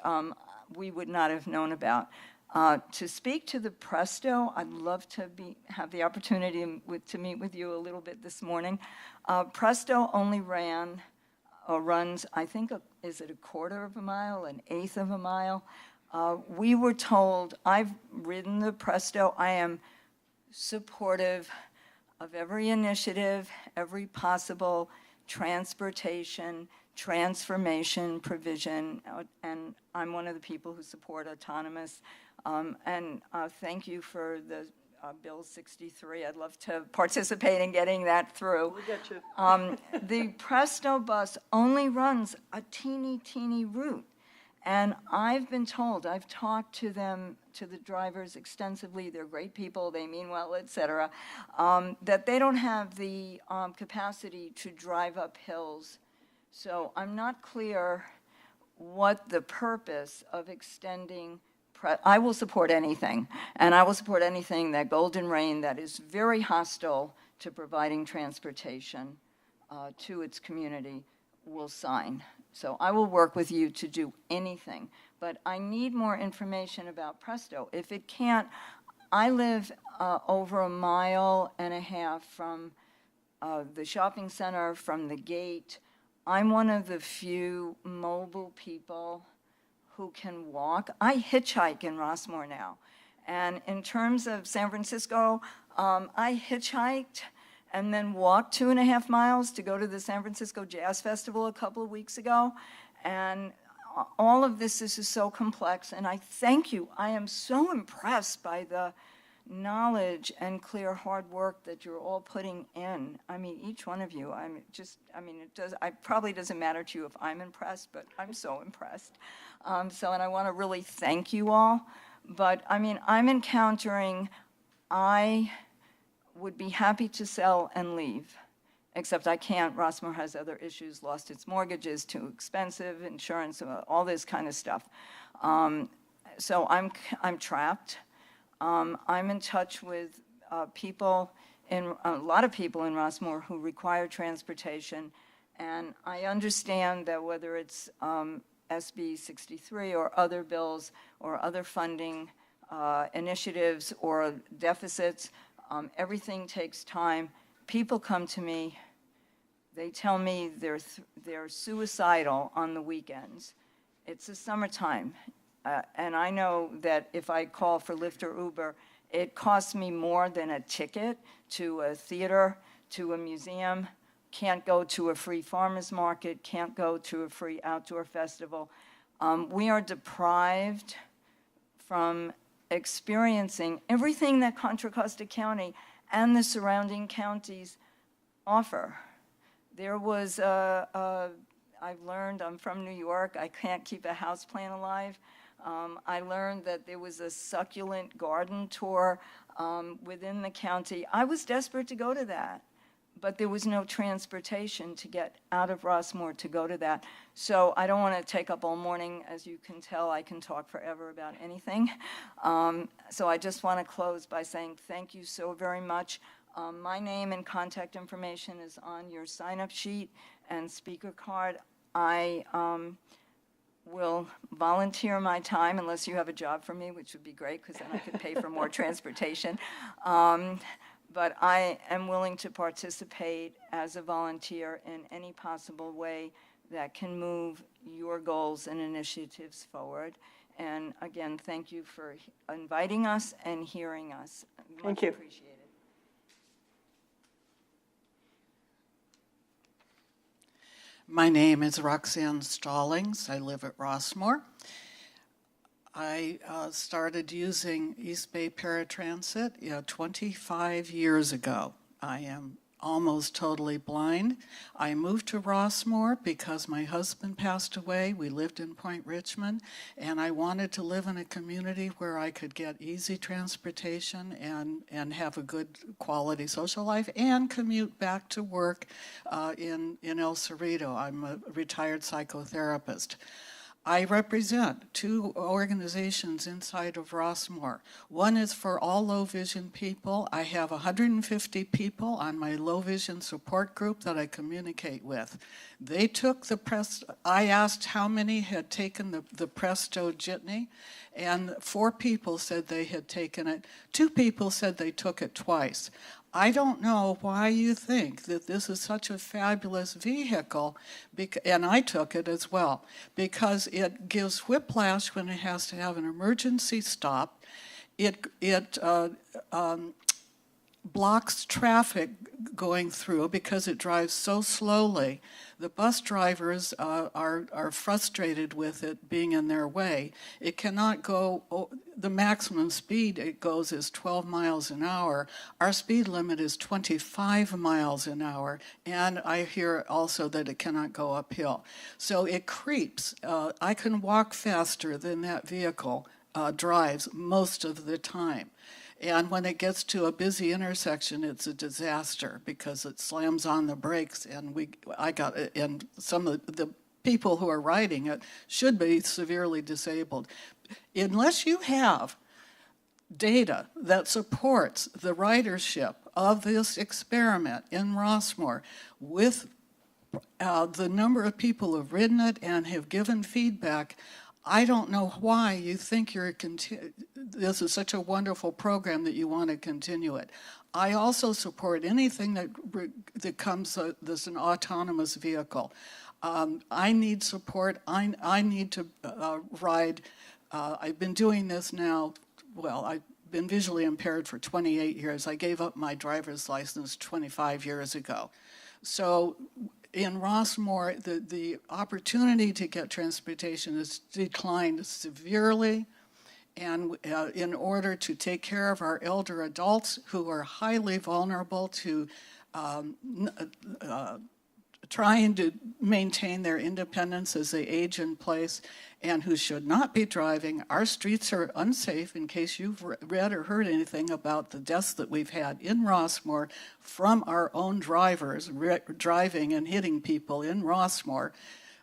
we would not have known about. To speak to the Presto, I'd love to have the opportunity to meet with you a little bit this morning. Presto only runs, I think, is it a quarter of a mile, an eighth of a mile? We were told, I've ridden the Presto, I am supportive of every initiative, every possible transportation, transformation, provision, and I'm one of the people who support autonomous. Thank you for the Bill 63. I'd love to participate in getting that through. We'll get you. The Presto bus only runs a teeny route. And I've been told, I've talked to them, to the drivers extensively, they're great people, they mean well, et cetera, that they don't have the capacity to drive up hills. So I'm not clear what the purpose of extending, I will support anything, and I will support anything that Golden Rain that is very hostile to providing transportation to its community will sign. So I will work with you to do anything, but I need more information about Presto. If it can't, I live over 1.5 miles from the shopping center, from the gate. I'm one of the few mobile people who can walk. I hitchhike in Rossmore now. And in terms of San Francisco, I hitchhiked and then walked 2.5 miles to go to the San Francisco Jazz Festival a couple of weeks ago. And all of this is so complex, and I thank you. I am so impressed by the knowledge and clear hard work that you're all putting in. I mean, each one of you, it probably doesn't matter to you if I'm impressed, but I'm so impressed. And I want to really thank you all. But I mean, I'm encountering, I would be happy to sell and leave, except I can't. Rossmore has other issues, lost its mortgages, too expensive, insurance, all this kind of stuff. So I'm trapped. I'm in touch with a lot of people in Rossmore who require transportation, and I understand that whether it's SB 63 or other bills or other funding initiatives or deficits, everything takes time. People come to me, they tell me they're suicidal on the weekends. It's the summertime, and I know that if I call for Lyft or Uber, it costs me more than a ticket to a theater, to a museum, can't go to a free farmer's market, can't go to a free outdoor festival. We are deprived from experiencing everything that Contra Costa County and the surrounding counties offer. There was I've learned, I'm from New York, I can't keep a houseplant alive. I learned that there was a succulent garden tour within the county. I was desperate to go to that, but there was no transportation to get out of Rossmore to go to that. So I don't want to take up all morning. As you can tell, I can talk forever about anything. So I just want to close by saying thank you so very much. My name and contact information is on your sign-up sheet and speaker card. I will volunteer my time unless you have a job for me, which would be great because then I could pay for more transportation. But I am willing to participate as a volunteer in any possible way that can move your goals and initiatives forward. And again, thank you for inviting us and hearing us. Thank you. Much appreciated. My name is Roxanne Stallings. I live at Rossmore. I started using East Bay Paratransit 25 years ago. I am almost totally blind. I moved to Rossmore because my husband passed away. We lived in Point Richmond, and I wanted to live in a community where I could get easy transportation and have a good quality social life and commute back to work in El Cerrito. I'm a retired psychotherapist. I represent two organizations inside of Rossmore. One is for all low vision people. I have 150 people on my low vision support group that I communicate with. They took I asked how many had taken the Presto Jitney, and 4 people said they had taken it. 2 people said they took it twice. I don't know why you think that this is such a fabulous vehicle, and I took it as well, because it gives whiplash when it has to have an emergency stop. It blocks traffic going through because it drives so slowly. The bus drivers are frustrated with it being in their way. It cannot go, the maximum speed it goes is 12 miles an hour. Our speed limit is 25 miles an hour, and I hear also that it cannot go uphill. So it creeps. I can walk faster than that vehicle drives most of the time. And when it gets to a busy intersection, it's a disaster because it slams on the brakes, and some of the people who are riding it should be severely disabled. Unless you have data that supports the ridership of this experiment in Rossmore with the number of people who've ridden it and have given feedback, I don't know why you think this is such a wonderful program that you want to continue it. I also support anything that comes that's an autonomous vehicle. I need support. I need to ride. I've been doing this now, well, I've been visually impaired for 28 years. I gave up my driver's license 25 years ago. So in Rossmore, the opportunity to get transportation has declined severely. And in order to take care of our elder adults who are highly vulnerable to trying to maintain their independence as they age in place and who should not be driving, our streets are unsafe, in case you've read or heard anything about the deaths that we've had in Rossmore from our own drivers driving and hitting people in Rossmore.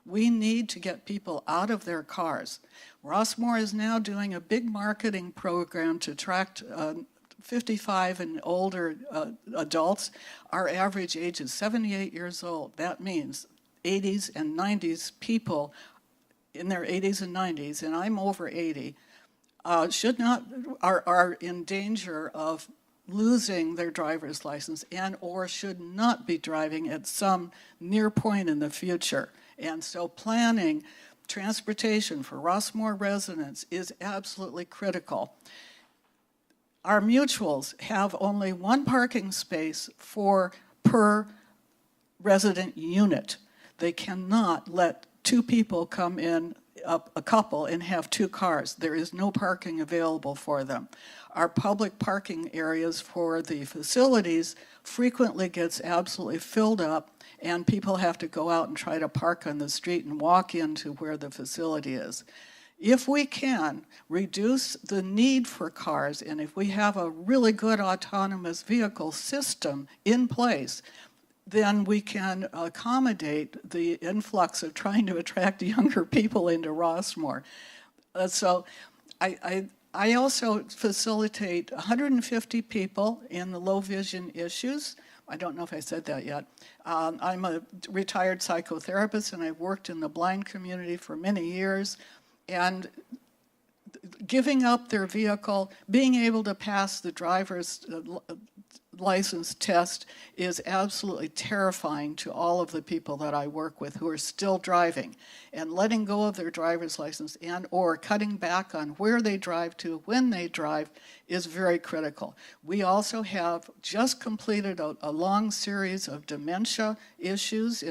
We need to get people out of their cars. Rossmore is now doing a big marketing program to attract 55 and older adults. Our average age is 78 years old. That means 80s and 90s people in their 80s and 90s, and I'm over 80, are in danger of losing their driver's license and or should not be driving at some near point in the future. And so planning transportation for Rossmore residents is absolutely critical. Our mutuals have only one parking space per resident unit. They cannot let two people come in, a couple, and have two cars. There is no parking available for them. Our public parking areas for the facilities frequently gets absolutely filled up, and people have to go out and try to park on the street and walk into where the facility is. If we can reduce the need for cars, and if we have a really good autonomous vehicle system in place, then we can accommodate the influx of trying to attract younger people into Rossmore. So I also facilitate 150 people in the low vision issues. I don't know if I said that yet. I'm a retired psychotherapist, and I've worked in the blind community for many years. And giving up their vehicle, being able to pass the driver's license test is absolutely terrifying to all of the people that I work with who are still driving. And letting go of their driver's license and or cutting back on where they drive to, when they drive, is very critical. We also have just completed a long series of dementia issues,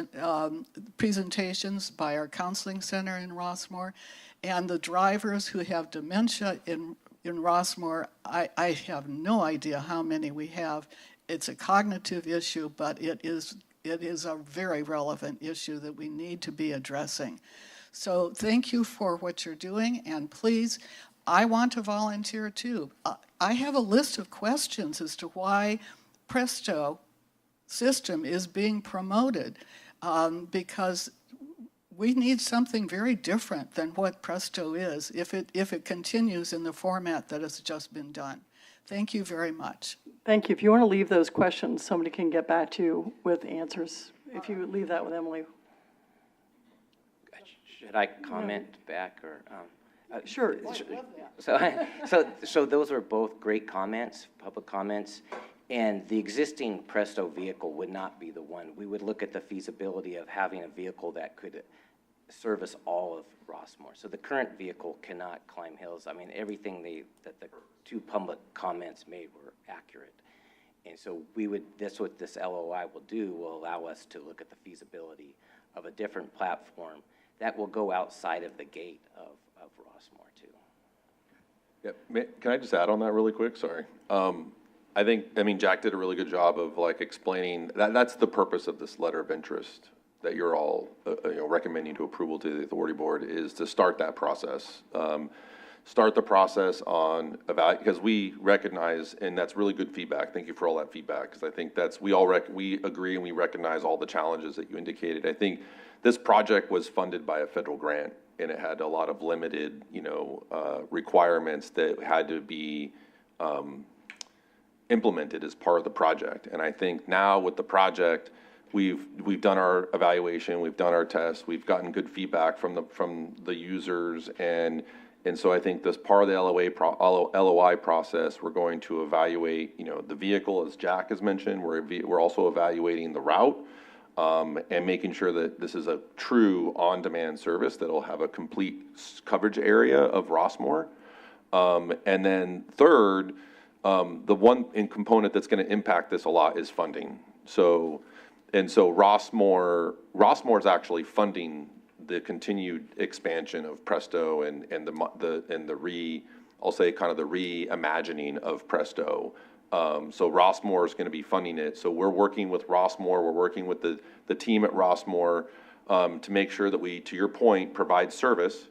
presentations by our counseling center in Rossmore. And the drivers who have dementia in Rossmore, I have no idea how many we have. It's a cognitive issue, but it is a very relevant issue that we need to be addressing. So thank you for what you're doing, and please, I want to volunteer too. I have a list of questions as to why Presto system is being promoted, because we need something very different than what Presto is if it continues in the format that has just been done. Thank you very much. Thank you. If you want to leave those questions, somebody can get back to you with answers. If you leave that with Emily. Should I comment back or? Sure. So those are both great comments, public comments. And the existing Presto vehicle would not be the one. We would look at the feasibility of having a vehicle that could service all of Rossmore. So the current vehicle cannot climb hills. I mean, everything that the two public comments made were accurate. And so that's what this LOI will do, will allow us to look at the feasibility of a different platform that will go outside of the gate of Rossmore too. Yeah, can I just add on that really quick? Sorry. I mean, Jack did a really good job of explaining that's the purpose of this letter of interest that you're all recommending to approval to the authority board, is to start that process. Start the process on because we recognize, and that's really good feedback. Thank you for all that feedback, because I think we agree and we recognize all the challenges that you indicated. I think this project was funded by a federal grant, and it had a lot of limited, requirements that had to be implemented as part of the project. And I think now with the project we've done our evaluation, we've done our tests, we've gotten good feedback from the users, and so I think this part of the LOI process, we're going to evaluate, you know, the vehicle, as Jack has mentioned. We're also evaluating the route, and making sure that this is a true on-demand service that'll have a complete coverage area of Rossmore. And then third, the one component that's going to impact this a lot is funding. So Rossmore is actually funding the continued expansion of Presto and the I'll say kind of the reimagining of Presto. So Rossmore is going to be funding it. So we're working with Rossmore, we're working with the team at Rossmore to make sure that we, to your point, provide service.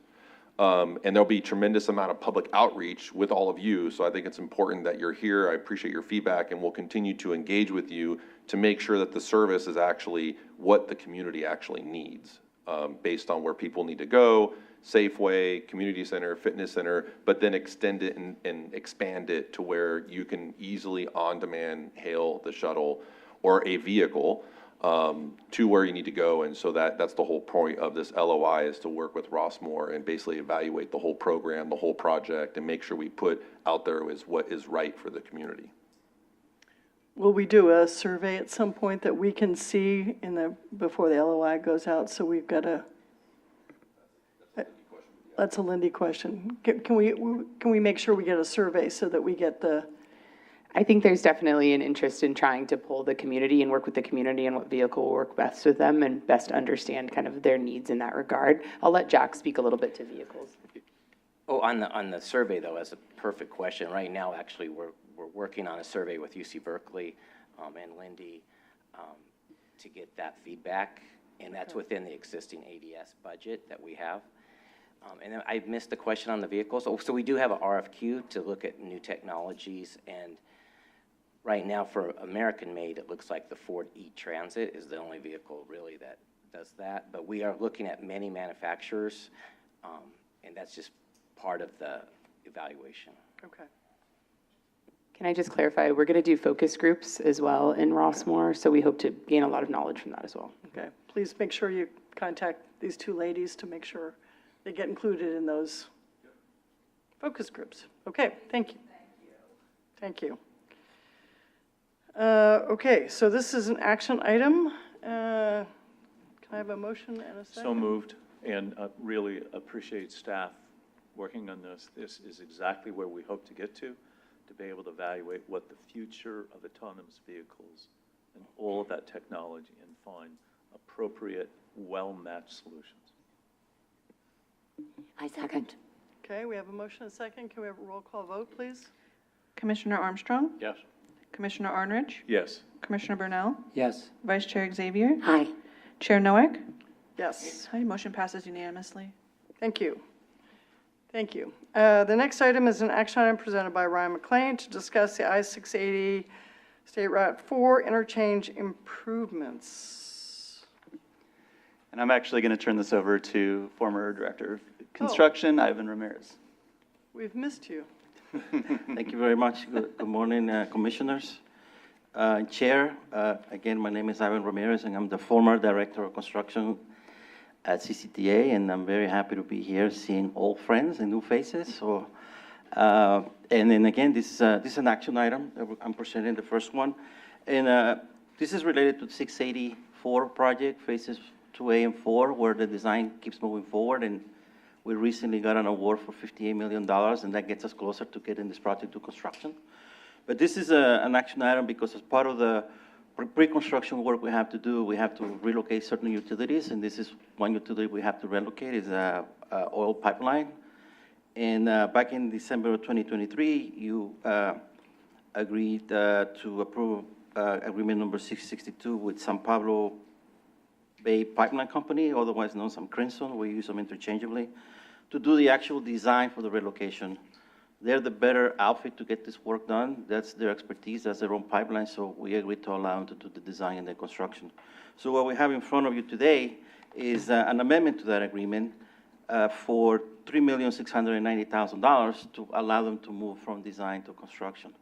And there'll be tremendous amount of public outreach with all of you. So I think it's important that you're here. I appreciate your feedback, and we'll continue to engage with you to make sure that the service is actually what the community actually needs, based on where people need to go, Safeway, community center, fitness center, but then extend it and expand it to where you can easily on-demand hail the shuttle or a vehicle to where you need to go. And so that's the whole point of this LOI, is to work with Rossmore and basically evaluate the whole program, the whole project, and make sure we put out there is what is right for the community. Will we do a survey at some point that we can see before the LOI goes out? So we've got that's a Lindy question. Can we make sure we get a survey so that we get I think there's definitely an interest in trying to pull the community and work with the community and what vehicle will work best with them and best understand kind of their needs in that regard. I'll let Jack speak a little bit to vehicles. Oh, on the survey, though, that's a perfect question. Right now, actually, we're working on a survey with UC Berkeley and Lindy to get that feedback, and that's within the existing ADS budget that we have. And then I missed the question on the vehicles. Oh, so we do have an RFQ to look at new technologies, and right now for American-made, it looks like the Ford E-Transit is the only vehicle really that does that. But we are looking at many manufacturers, and that's just part of the evaluation. Okay. Can I just clarify? We're going to do focus groups as well in Rossmore, so we hope to gain a lot of knowledge from that as well. Okay. Please make sure you contact these two ladies to make sure they get included in those focus groups. Okay, thank you. Thank you. Okay, so this is an action item. Can I have a motion and a second? So moved, and really appreciate staff working on this. This is exactly where we hope to get to be able to evaluate what the future of autonomous vehicles and all of that technology and find appropriate, well-matched solutions. I second. Okay, we have a motion and a second. Can we have a roll call vote, please? Commissioner Armstrong? Yes. Commissioner Arnridge? Yes. Commissioner Burnell? Yes. Vice Chair Xavier? Aye. Chair Noack? Yes. Aye, motion passes unanimously. Thank you. Thank you. The next item is an action item presented by Ryan McLean to discuss the I-680 State Route 4 interchange improvements. And I'm actually going to turn this over to former Director of Construction, Ivan Ramirez. We've missed you. Thank you very much. Good morning, Commissioners. Chair, again, my name is Ivan Ramirez, and I'm the former Director of Construction at CCTA, and I'm very happy to be here seeing old friends and new faces. So, and then again, this is an action item that I'm presenting, the first one. And this is related to the 684 project, phases 2A and 4, where the design keeps moving forward. And we recently got an award for $58 million, and that gets us closer to getting this project to construction. But this is an action item because as part of the pre-construction work we have to do, we have to relocate certain utilities, and this is one utility we have to relocate, is a oil pipeline. And back in December of 2023, you agreed to approve agreement number 662 with San Pablo Bay Pipeline Company, otherwise known as Crimson. We use them interchangeably, to do the actual design for the relocation. They're the better outfit to get this work done. That's their expertise, that's their own pipeline, so we agreed to allow them to do the design and the construction. So what we have in front of you today is an amendment to that agreement for $3,690,000 to allow them to move from design to construction.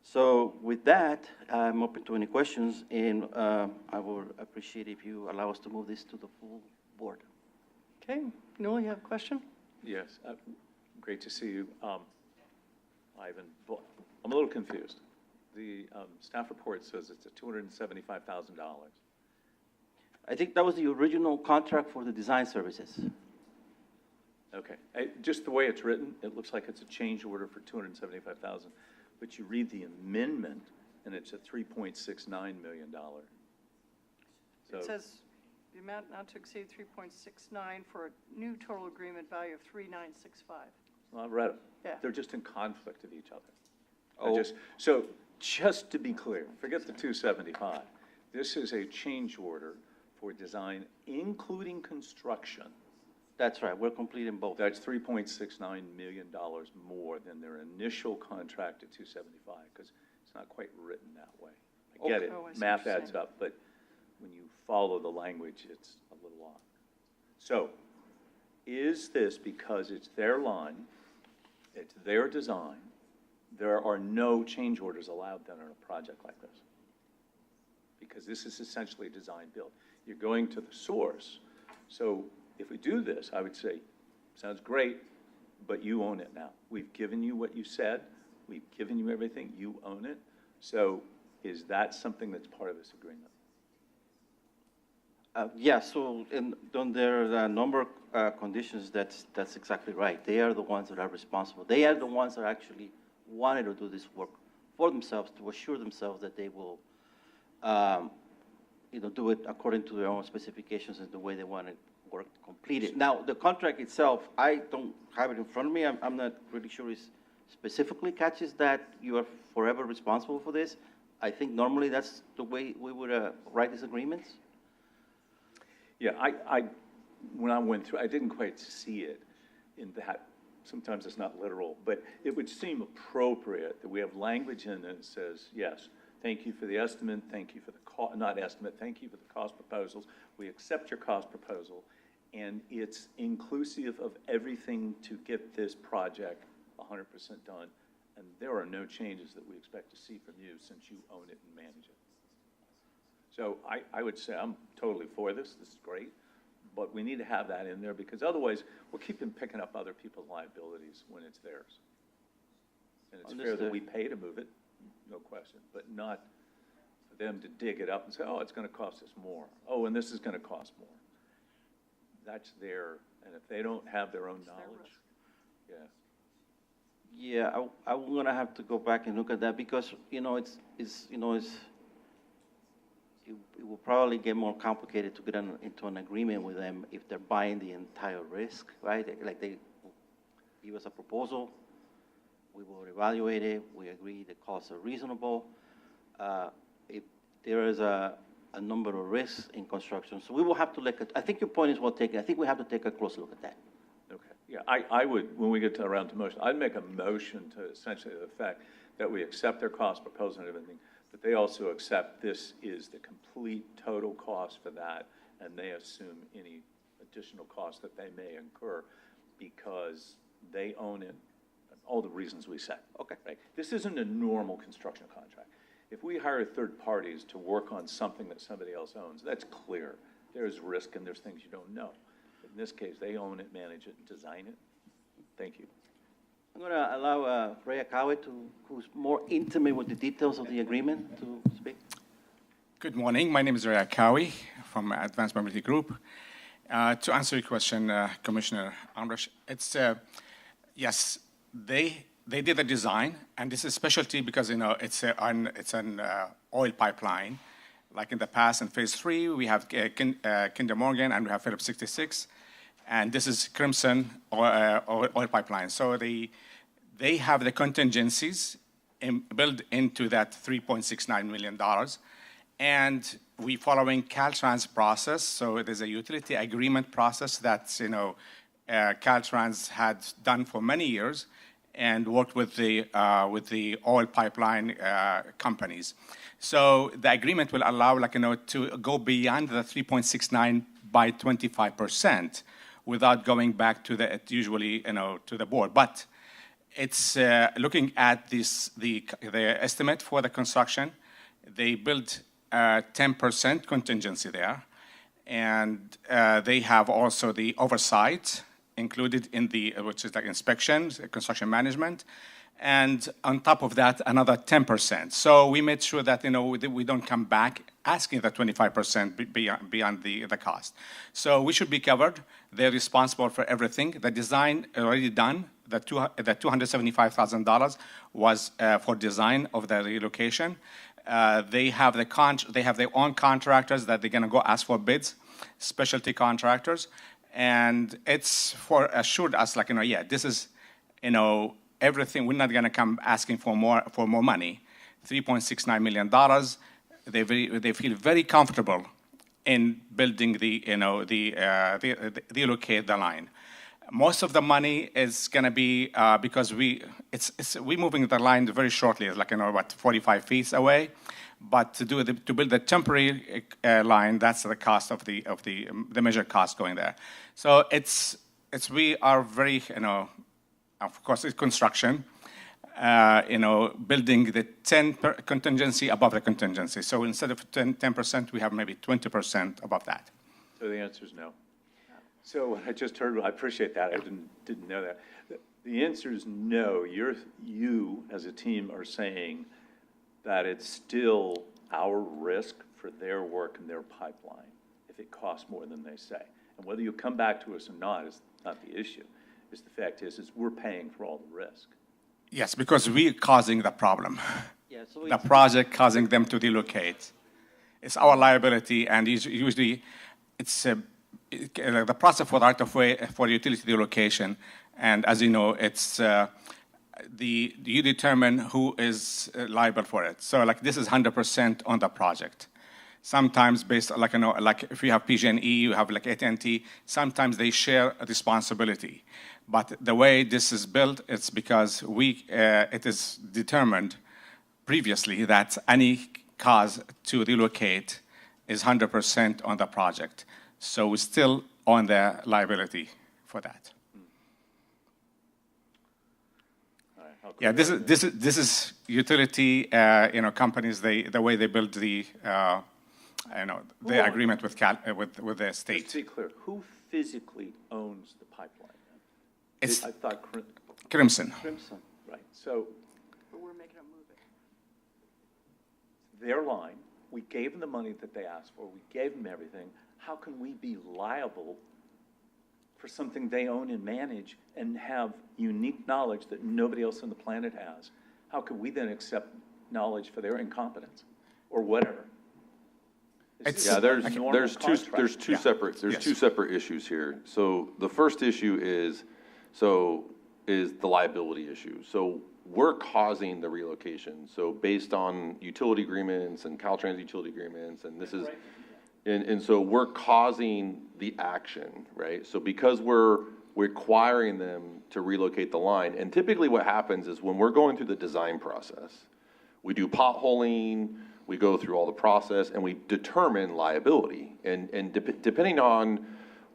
So with that, I'm open to any questions, and I would appreciate if you allow us to move this to the full board. Okay, Newell, you have a question? Yes, great to see you, Ivan. I'm a little confused. The staff report says it's at $275,000. I think that was the original contract for the design services. Okay, just the way it's written, it looks like it's a change order for $275,000, but you read the amendment, and it's at $3.69 million. So, It says the amount not to exceed 3.69 for a new total agreement value of 3,965. well, I've read them. Yeah. They're just in conflict of each other. Oh. So just to be clear, forget the 275. This is a change order for design, including construction. That's right, we're completing both. That's $3.69 million more than their initial contract at 275, because it's not quite written that way. I get Okay. it, Oh, I see what math you're adds saying. up, but when you follow the language, it's a little off. So, is this because it's their line, it's their design, there are no change orders allowed then on a project like this? Because this is essentially design build. You're going to the source, so if we do this, I would say, sounds great, but you own it now. We've given you what you said, we've given you everything, you own it. So is that something that's part of this agreement? Yeah, so on their number of conditions, that's exactly right. They are the ones that are responsible. They are the ones that actually wanted to do this work for themselves, to assure themselves that they will, do it according to their own specifications and the way they want it work completed. Now, the contract itself, I don't have it in front of me. I'm not really sure it specifically catches that you are forever responsible for this. I think normally that's the way we would write these agreements. Yeah, when I went through, I didn't quite see it in that, sometimes it's not literal, but it would seem appropriate that we have language in it that says, yes, thank you for the estimate, thank you for the thank you for the cost proposals. We accept your cost proposal, and it's inclusive of everything to get this project 100% done. And there are no changes that we expect to see from you since you own it and manage it. So I would say I'm totally for this. This is great. But we need to have that in there because otherwise we'll keep them picking up other people's liabilities when it's theirs. And it's fair that we pay to move it, no question, but not for them to dig it up and say, oh, it's going to cost us more. Oh, and this is going to cost more. That's their, and if they don't have their own knowledge, yeah. Yeah, I'm gonna have to go back and look at that because, it will probably get more complicated to get into an agreement with them if they're buying the entire risk, right? Like they give us a proposal, we will evaluate it, we agree the costs are reasonable. If there is a number of risks in construction, so we will have to look at, I think your point is well taken. I think we have to take a close look at that. Okay, yeah, I would, when we get around to motion, I'd make a motion to essentially the fact that we accept their cost proposal and everything, but they also accept this is the complete total cost for that, and they assume any additional costs that they may incur because they own it, all the reasons we said. Okay. Right? This isn't a normal construction contract. If we hire third parties to work on something that somebody else owns, that's clear. There's risk and there's things you don't know. In this case, they own it, manage it, and design it. Thank you. I'm going to allow Ray Akawe, who's more intimate with the details of the agreement, to speak. Good morning. My name is Ray Akawe from Advanced Mobility Group. To answer your question, Commissioner Amrish, it's yes, they did the design, and this is specialty because it's an oil pipeline. Like in the past, in Phase 3, we have Kinder Morgan and we have Phillips 66. And this is Crimson oil pipeline. So they have the contingencies built into that $3.69 million. And we following Caltrans process. So it is a utility agreement process that Caltrans had done for many years and worked with the oil pipeline companies. So the agreement will allow to go beyond the 3.69 by 25%. Without going back to usually to the board. But it's looking at the estimate for the construction. They built 10% contingency there, and they have also the oversight included in which is like inspections, construction management, and on top of that, another 10%. So we made sure that, we don't come back asking the 25% beyond the cost. So we should be covered. They're responsible for everything. The design already done. The $275,000 was for design of the relocation. They have their own contractors that they're going to go ask for bids, specialty contractors, and it's for assured us this is everything. We're not going to come asking for more money. $3.69 million. They feel very comfortable in building relocate the line. Most of the money is going to be because we're moving the line very shortly. It's about 45 feet away. But to build the temporary line, that's the cost of the measured cost going there. So we are very of course it's construction. Building the 10 contingency above the contingency. So instead of 10%, we have maybe 20% above that. So the answer is no. So I just heard, I appreciate that. I didn't know that. The answer is no. You as a team are saying that it's still our risk for their work and their pipeline if it costs more than they say. And whether you come back to us or not is not the issue. The fact is we're paying for all the risk. Yes, because we're causing the problem. Yeah, so the project causing them to relocate. It's our liability, and usually it's the process for the right of way for utility relocation. And as you know, it's you determine who is liable for it. So this is 100% on the project. Sometimes based if you have PG&E, you have AT&T, sometimes they share a responsibility. But the way this is built, it's because it is determined previously that any cause to relocate is 100% on the project. So we still own the liability for that. Yeah, this is utility companies. The way they build the agreement with the state. Let's be clear. Who physically owns the pipeline? I thought Crimson. Crimson, right. So But we're making them move it. their line, we gave them the money that they asked for. We gave them everything. How can we be liable for something they own and manage and have unique knowledge that nobody else on the planet has? How could we then accept knowledge for their incompetence or whatever? There's two separate issues here. So the first issue is the liability issue. So we're causing the relocation. So based on utility agreements and Caltrans utility agreements, and this is, and so we're causing the action, right? So because we're requiring them to relocate the line, and typically what happens is when we're going through the design process, we do potholing, we go through all the process, and we determine liability. And depending on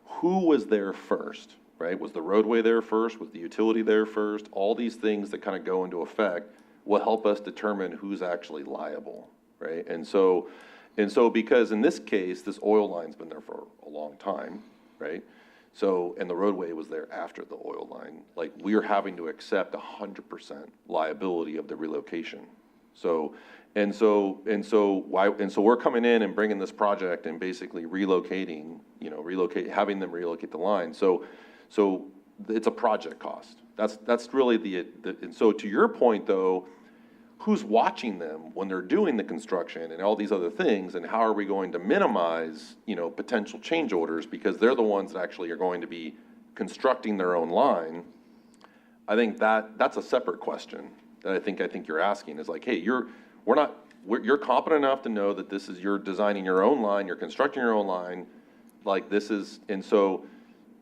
who was there first, right? Was the roadway there first? Was the utility there first? All these things that kind of go into effect will help us determine who's actually liable, right? And so because in this case, this oil line's been there for a long time, right? So, and the roadway was there after the oil line. We are having to accept 100% liability of the relocation. So we're coming in and bringing this project and basically having them relocate the line. So it's a project cost. That's really and so to your point though, who's watching them when they're doing the construction and all these other things, and how are we going to minimize, potential change orders because they're the ones that actually are going to be constructing their own line? I think that's a separate question that I think you're asking is hey, you're competent enough to know that you're designing your own line, you're constructing your own line, and so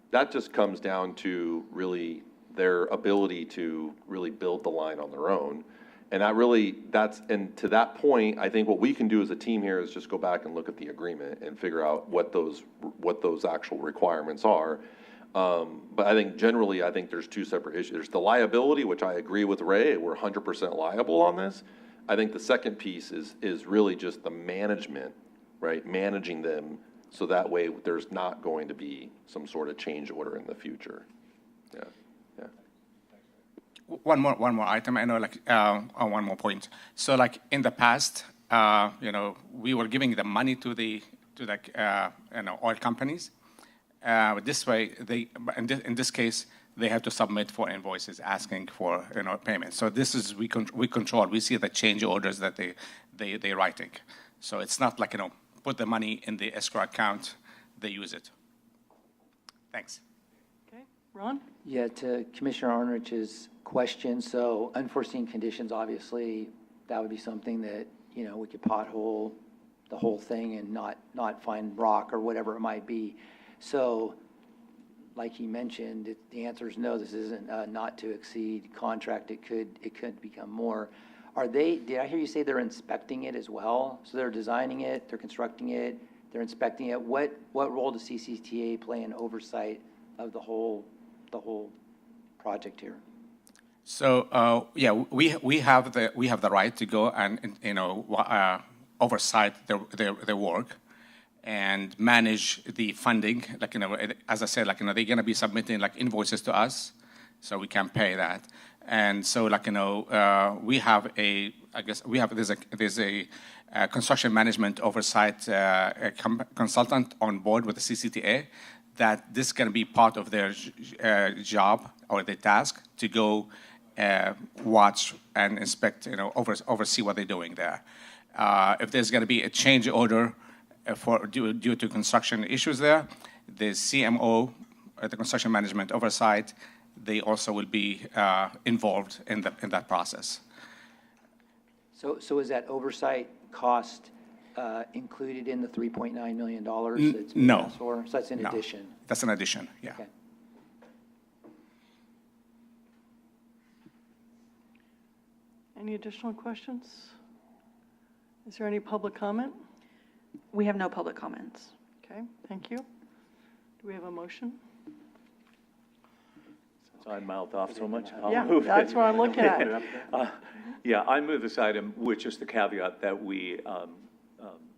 that just comes down to really their ability to really build the line on their own. And and to that point, I think what we can do as a team here is just go back and look at the agreement and figure out what those actual requirements are. But I think generally, I think there's two separate issues. There's the liability, which I agree with Ray, we're 100% liable on this. I think the second piece is really just the management, right? Managing them so that way there's not going to be some sort of change order in the future. Yeah, yeah. One more item, I know, like, one more point. So like in the past, you know, we were giving the money to the you know, oil companies. This way, in this case, they have to submit for invoices asking for, you know, payment. So this is, we control, we see the change orders that they're writing. So it's not like, you know, put the money in the escrow account, they use it. Thanks. Okay, Ron? Yeah, to Commissioner Arnrich's question, so unforeseen conditions, obviously, that would be something that, you know, we could pothole the whole thing and not find rock or whatever it might be. So, like he mentioned, the answer is no, this isn't a not to exceed contract. It could become more. Did I hear you say they're inspecting it as well? So they're designing it, they're constructing it, they're inspecting it. What role does CCTA play in oversight of the whole project here? So, yeah, we have the right to go and, you know, oversight their work and manage the funding. Like, you know, as I said, like, you know, they're going to be submitting like invoices to us, so we can pay that. And so, like, you know, we have there's a construction management oversight consultant on board with the CCTA that this is going to be part of their job or their task to go watch and inspect, you know, oversee what they're doing there. If there's going to be a change order due to construction issues there, the CMO, the construction management oversight, they also will be involved in that process. So is that oversight cost included in the $3.9 million that's been No. asked for? So that's in addition? That's an addition, yeah. Okay. Any additional questions? Is there any public comment? We have no public comments. Okay, thank you. Do we have a motion? Since I mouthed off so much, I'll Yeah, move it. that's what I'm looking at. Yeah, I move this item with just the caveat that we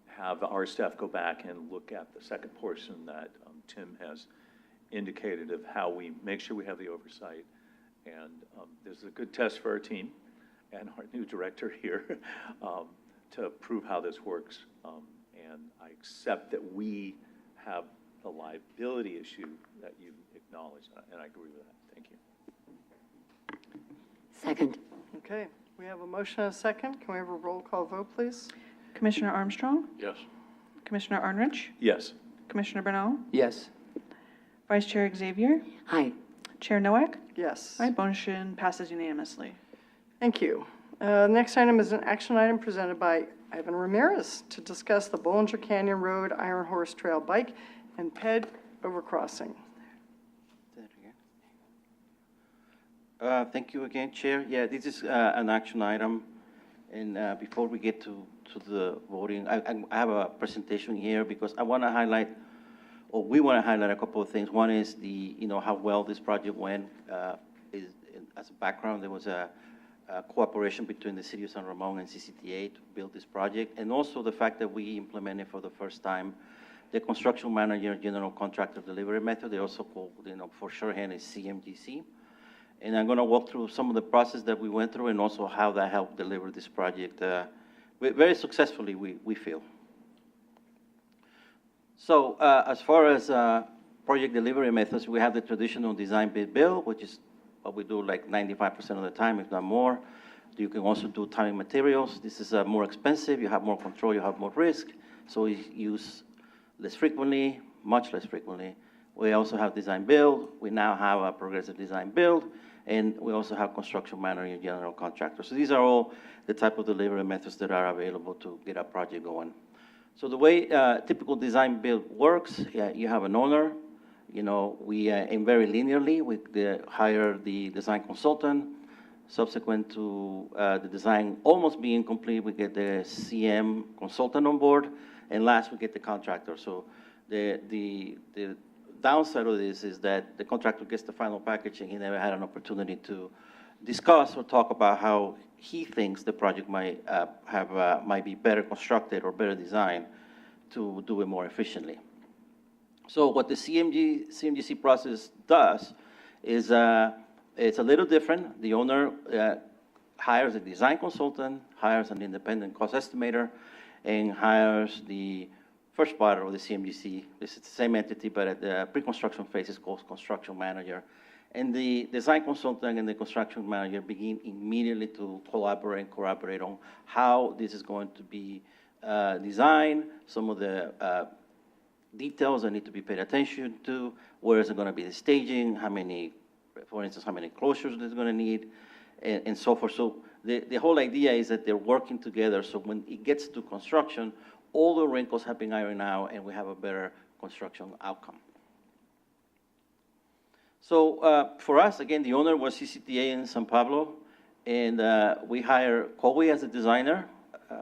have our staff go back and look at the second portion that Tim has indicated of how we make sure we have the oversight. And this is a good test for our team and our new director here to prove how this works. And I accept that we have the liability issue that you acknowledged, and I agree with that. Thank you. Second. Okay, we have a motion and a second. Can we have a roll call vote, please? Commissioner Armstrong? Yes. Commissioner Arnrich? Yes. Commissioner Bernal? Yes. Vice Chair Xavier? Aye. Chair Noack? Yes. All right, motion passes unanimously. Thank you. Next item is an action item presented by Ivan Ramirez to discuss the Bollinger Canyon Road Iron Horse Trail Bike and PED overcrossing. Thank you again, Chair. Yeah, this is an action item, and before we get to the voting, I have a presentation here because I want to highlight, or we want to highlight a couple of things. One is how well this project went. As a background, there was a cooperation between the City of San Ramon and CCTA to build this project, and also the fact that we implemented for the first time the construction manager general contractor delivery method. They also call, for shorthand is CMGC. And I'm going to walk through some of the process that we went through and also how that helped deliver this project very successfully, we feel. So as far as project delivery methods, we have the traditional design bid build, which is what we do like 95% of the time, if not more. You can also do time and materials. This is more expensive. You have more control. You have more risk. So we use less frequently, much less frequently. We also have design build. We now have a progressive design build. And we also have construction manager and general contractor. So these are all the type of delivery methods that are available to get a project going. So the way typical design build works, you have an owner. We aim very linearly. We hire the design consultant. Subsequent to the design almost being complete, we get the CM consultant on board. And last, we get the contractor. So the downside of this is that the contractor gets the final package and he never had an opportunity to discuss or talk about how he thinks the project might might be better constructed or better designed to do it more efficiently. So what the CMGC process does is it's a little different. The owner hires a design consultant, hires an independent cost estimator, and hires the first part of the CMGC. This is the same entity, but at the pre-construction phase, it's called construction manager. And the design consultant and the construction manager begin immediately to collaborate and cooperate on how this is going to be designed, some of the details that need to be paid attention to, where is it going to be the staging, how many, for instance, how many closures it's going to need, and so forth. So the whole idea is that they're working together, so when it gets to construction, all the wrinkles have been ironed out, and we have a better construction outcome. So for us, again, the owner was CCTA in San Pablo, and we hired Cowie as a designer,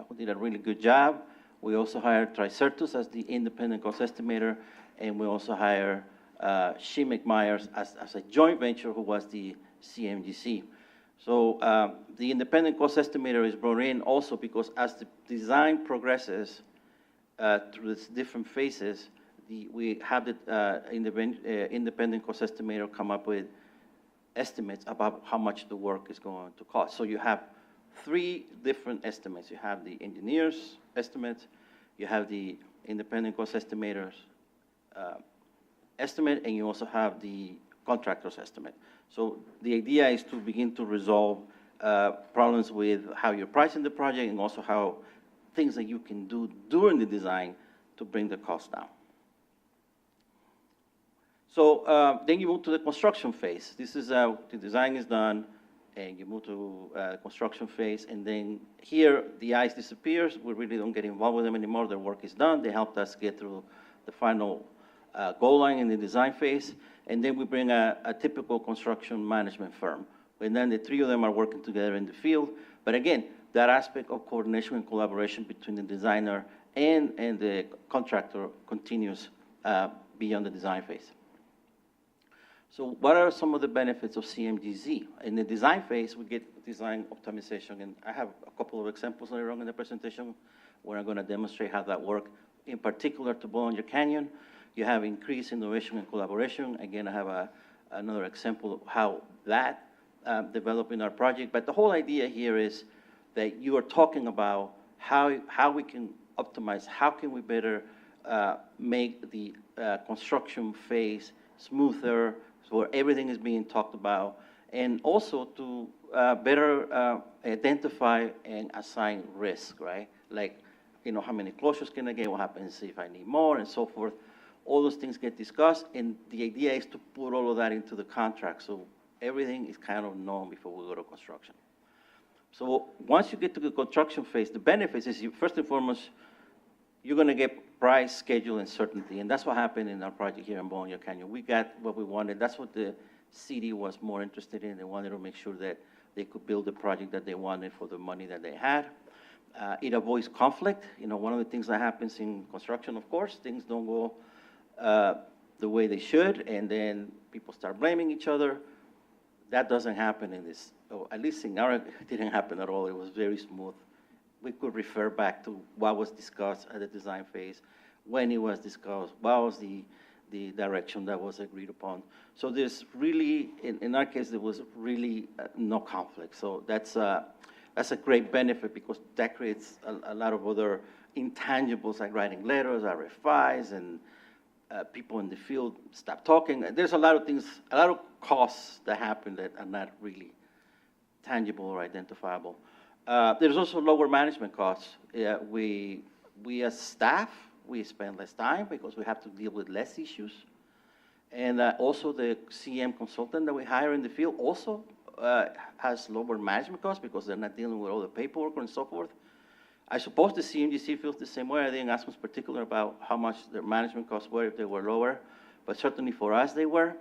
who did a really good job. We also hired Tricertus as the independent cost estimator, and we also hired Shemek Myers as a joint venture, who was the CMGC. So the independent cost estimator is brought in also because as the design progresses through its different phases, we have the independent cost estimator come up with estimates about how much the work is going to cost. So you have three different estimates. You have the engineer's estimate, you have the independent cost estimator's estimate, and you also have the contractor's estimate. So the idea is to begin to resolve problems with how you're pricing the project and also how things that you can do during the design to bring the cost down. So then you move to the construction phase. This is the design is done, and you move to construction phase, and then here the ice disappears. We really don't get involved with them anymore. Their work is done. They helped us get through the final goal line in the design phase, and then we bring a typical construction management firm. And then the three of them are working together in the field. But again, that aspect of coordination and collaboration between the designer and the contractor continues beyond the design phase. So what are some of the benefits of CMGC? In the design phase, we get design optimization, and I have a couple of examples later on in the presentation where I'm going to demonstrate how that works. In particular, to Bollinger Canyon, you have increased innovation and collaboration. Again, I have another example of how that developed in our project. But the whole idea here is that you are talking about how we can optimize, how can we better make the construction phase smoother, so where everything is being talked about, and also to better identify and assign risk, right? Like, you know, how many closures can I get, what happens if I need more, and so forth. All those things get discussed, and the idea is to put all of that into the contract, so everything is kind of known before we go to construction. So once you get to the construction phase, the benefits is, first and foremost, you're going to get price, schedule, and certainty. And that's what happened in our project here in Bollinger Canyon. We got what we wanted. That's what the city was more interested in. They wanted to make sure that they could build the project that they wanted for the money that they had. It avoids conflict. You know, one of the things that happens in construction, of course, things don't go the way they should, and then people start blaming each other. That doesn't happen in this, or at least in our, it didn't happen at all. It was very smooth. We could refer back to what was discussed at the design phase, when it was discussed, what was the direction that was agreed upon. So there's really, in our case, there was really no conflict. So that's a great benefit, because that creates a lot of other intangibles, like writing letters, RFIs, and people in the field stop talking. There's a lot of things, a lot of costs that happen that are not really tangible or identifiable. There's also lower management costs. We as staff, we spend less time because we have to deal with less issues. And also the CM consultant that we hire in the field also has lower management costs because they're not dealing with all the paperwork and so forth. I suppose the CMGC feels the same way. I didn't ask them in particular about how much their management costs were, if they were lower, but certainly for us they were.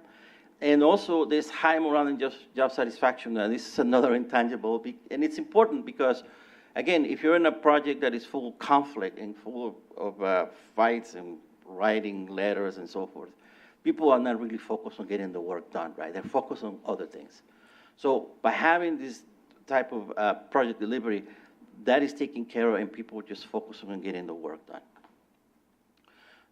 And also this high morale and job satisfaction. This is another intangible, and it's important because, again, if you're in a project that is full of conflict and full of fights and writing letters and so forth, people are not really focused on getting the work done, right? They're focused on other things. So by having this type of project delivery, that is taken care of, and people just focus on getting the work done.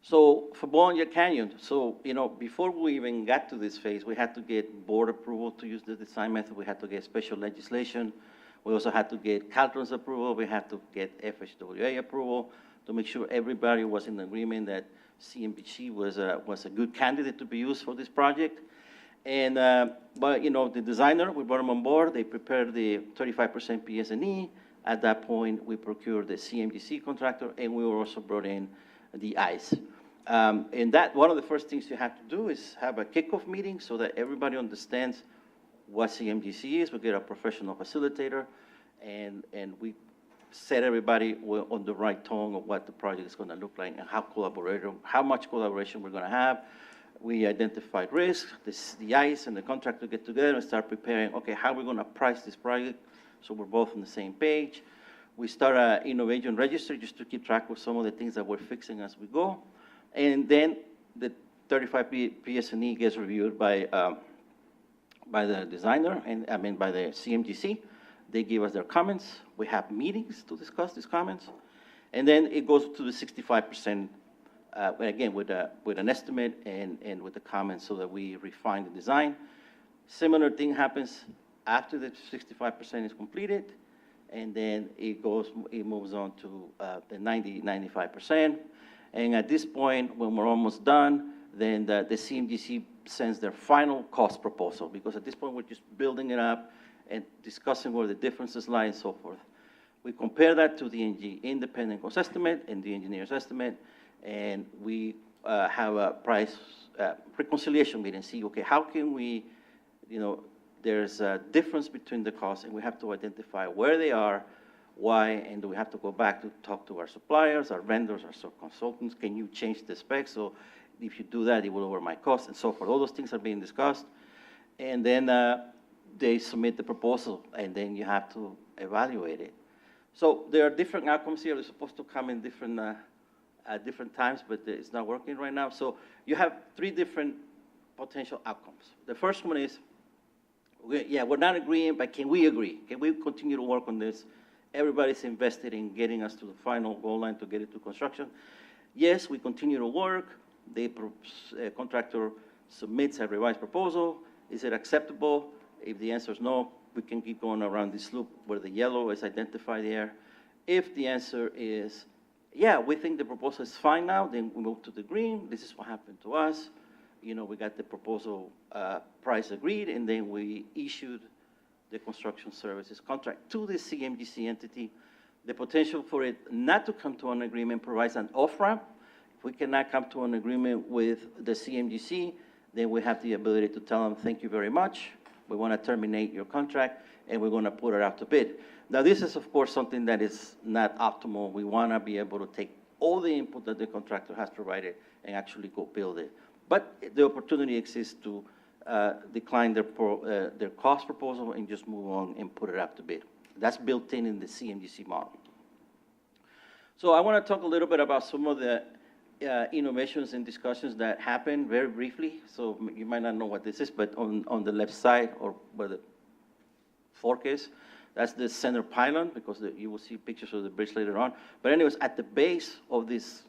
So for Bollinger Canyon, so, before we even got to this phase, we had to get board approval to use the design method. We had to get special legislation. We also had to get Caltrans approval. We had to get FHWA approval to make sure everybody was in agreement that CMBC was a good candidate to be used for this project. And, but, the designer, we brought him on board. They prepared the 35% PS&E. At that point, we procured the CMGC contractor, and we were also brought in the ICE. And that, one of the first things you have to do is have a kickoff meeting so that everybody understands what CMGC is. We get a professional facilitator, and we set everybody on the right tone of what the project is going to look like and how much collaboration we're going to have. We identified risks. The ICE and the contractor get together and start preparing, okay, how are we going to price this project so we're both on the same page. We start an innovation registry just to keep track of some of the things that we're fixing as we go. And then the 35 PS&E gets reviewed by the designer, by the CMGC. They give us their comments. We have meetings to discuss these comments. And then it goes to the 65%, again, with an estimate and with the comments so that we refine the design. Similar thing happens after the 65% is completed, and then it moves on to the 95%. And at this point, when we're almost done, then the CMGC sends their final cost proposal, because at this point, we're just building it up and discussing where the differences lie and so forth. We compare that to the independent cost estimate and the engineer's estimate, and we have a price reconciliation meeting and see, okay, how can we, there's a difference between the costs, and we have to identify where they are, why, and do we have to go back to talk to our suppliers, our vendors, our consultants? Can you change the specs? So if you do that, it will lower my cost, and so forth. All those things are being discussed. And then they submit the proposal, and then you have to evaluate it. So there are different outcomes here. They're supposed to come in different, at different times, but it's not working right now. So you have three different potential outcomes. The first one is, we're not agreeing, but can we agree? Can we continue to work on this? Everybody's invested in getting us to the final goal line to get it to construction. Yes, we continue to work. The contractor submits a revised proposal. Is it acceptable? If the answer is no, we can keep going around this loop where the yellow is identified there. If the answer is, yeah, we think the proposal is fine now, then we move to the green. This is what happened to us. We got the proposal price agreed, and then we issued the construction services contract to the CMGC entity. The potential for it not to come to an agreement provides an off-ramp. If we cannot come to an agreement with the CMGC, then we have the ability to tell them, thank you very much. We want to terminate your contract, and we're going to put it out to bid. Now, this is, of course, something that is not optimal. We want to be able to take all the input that the contractor has provided and actually go build it. But the opportunity exists to decline their cost proposal and just move on and put it out to bid. That's built in the CMGC model. So I want to talk a little bit about some of the innovations and discussions that happened very briefly. So you might not know what this is, but on the left side, or where the fork is, that's the center pylon, because you will see pictures of the bridge later on. But anyways, at the base of these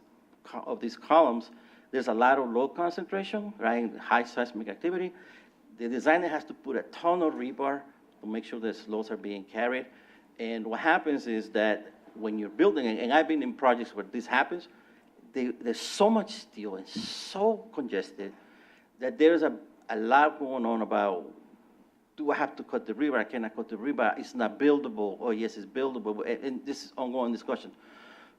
columns, there's a lot of load concentration, right? High seismic activity. The designer has to put a ton of rebar to make sure those loads are being carried. And what happens is that when you're building, and I've been in projects where this happens, there's so much steel and so congested that there's a lot going on about, do I have to cut the rebar? I cannot cut the rebar. It's not buildable. Oh, yes, it's buildable. And this is ongoing discussion.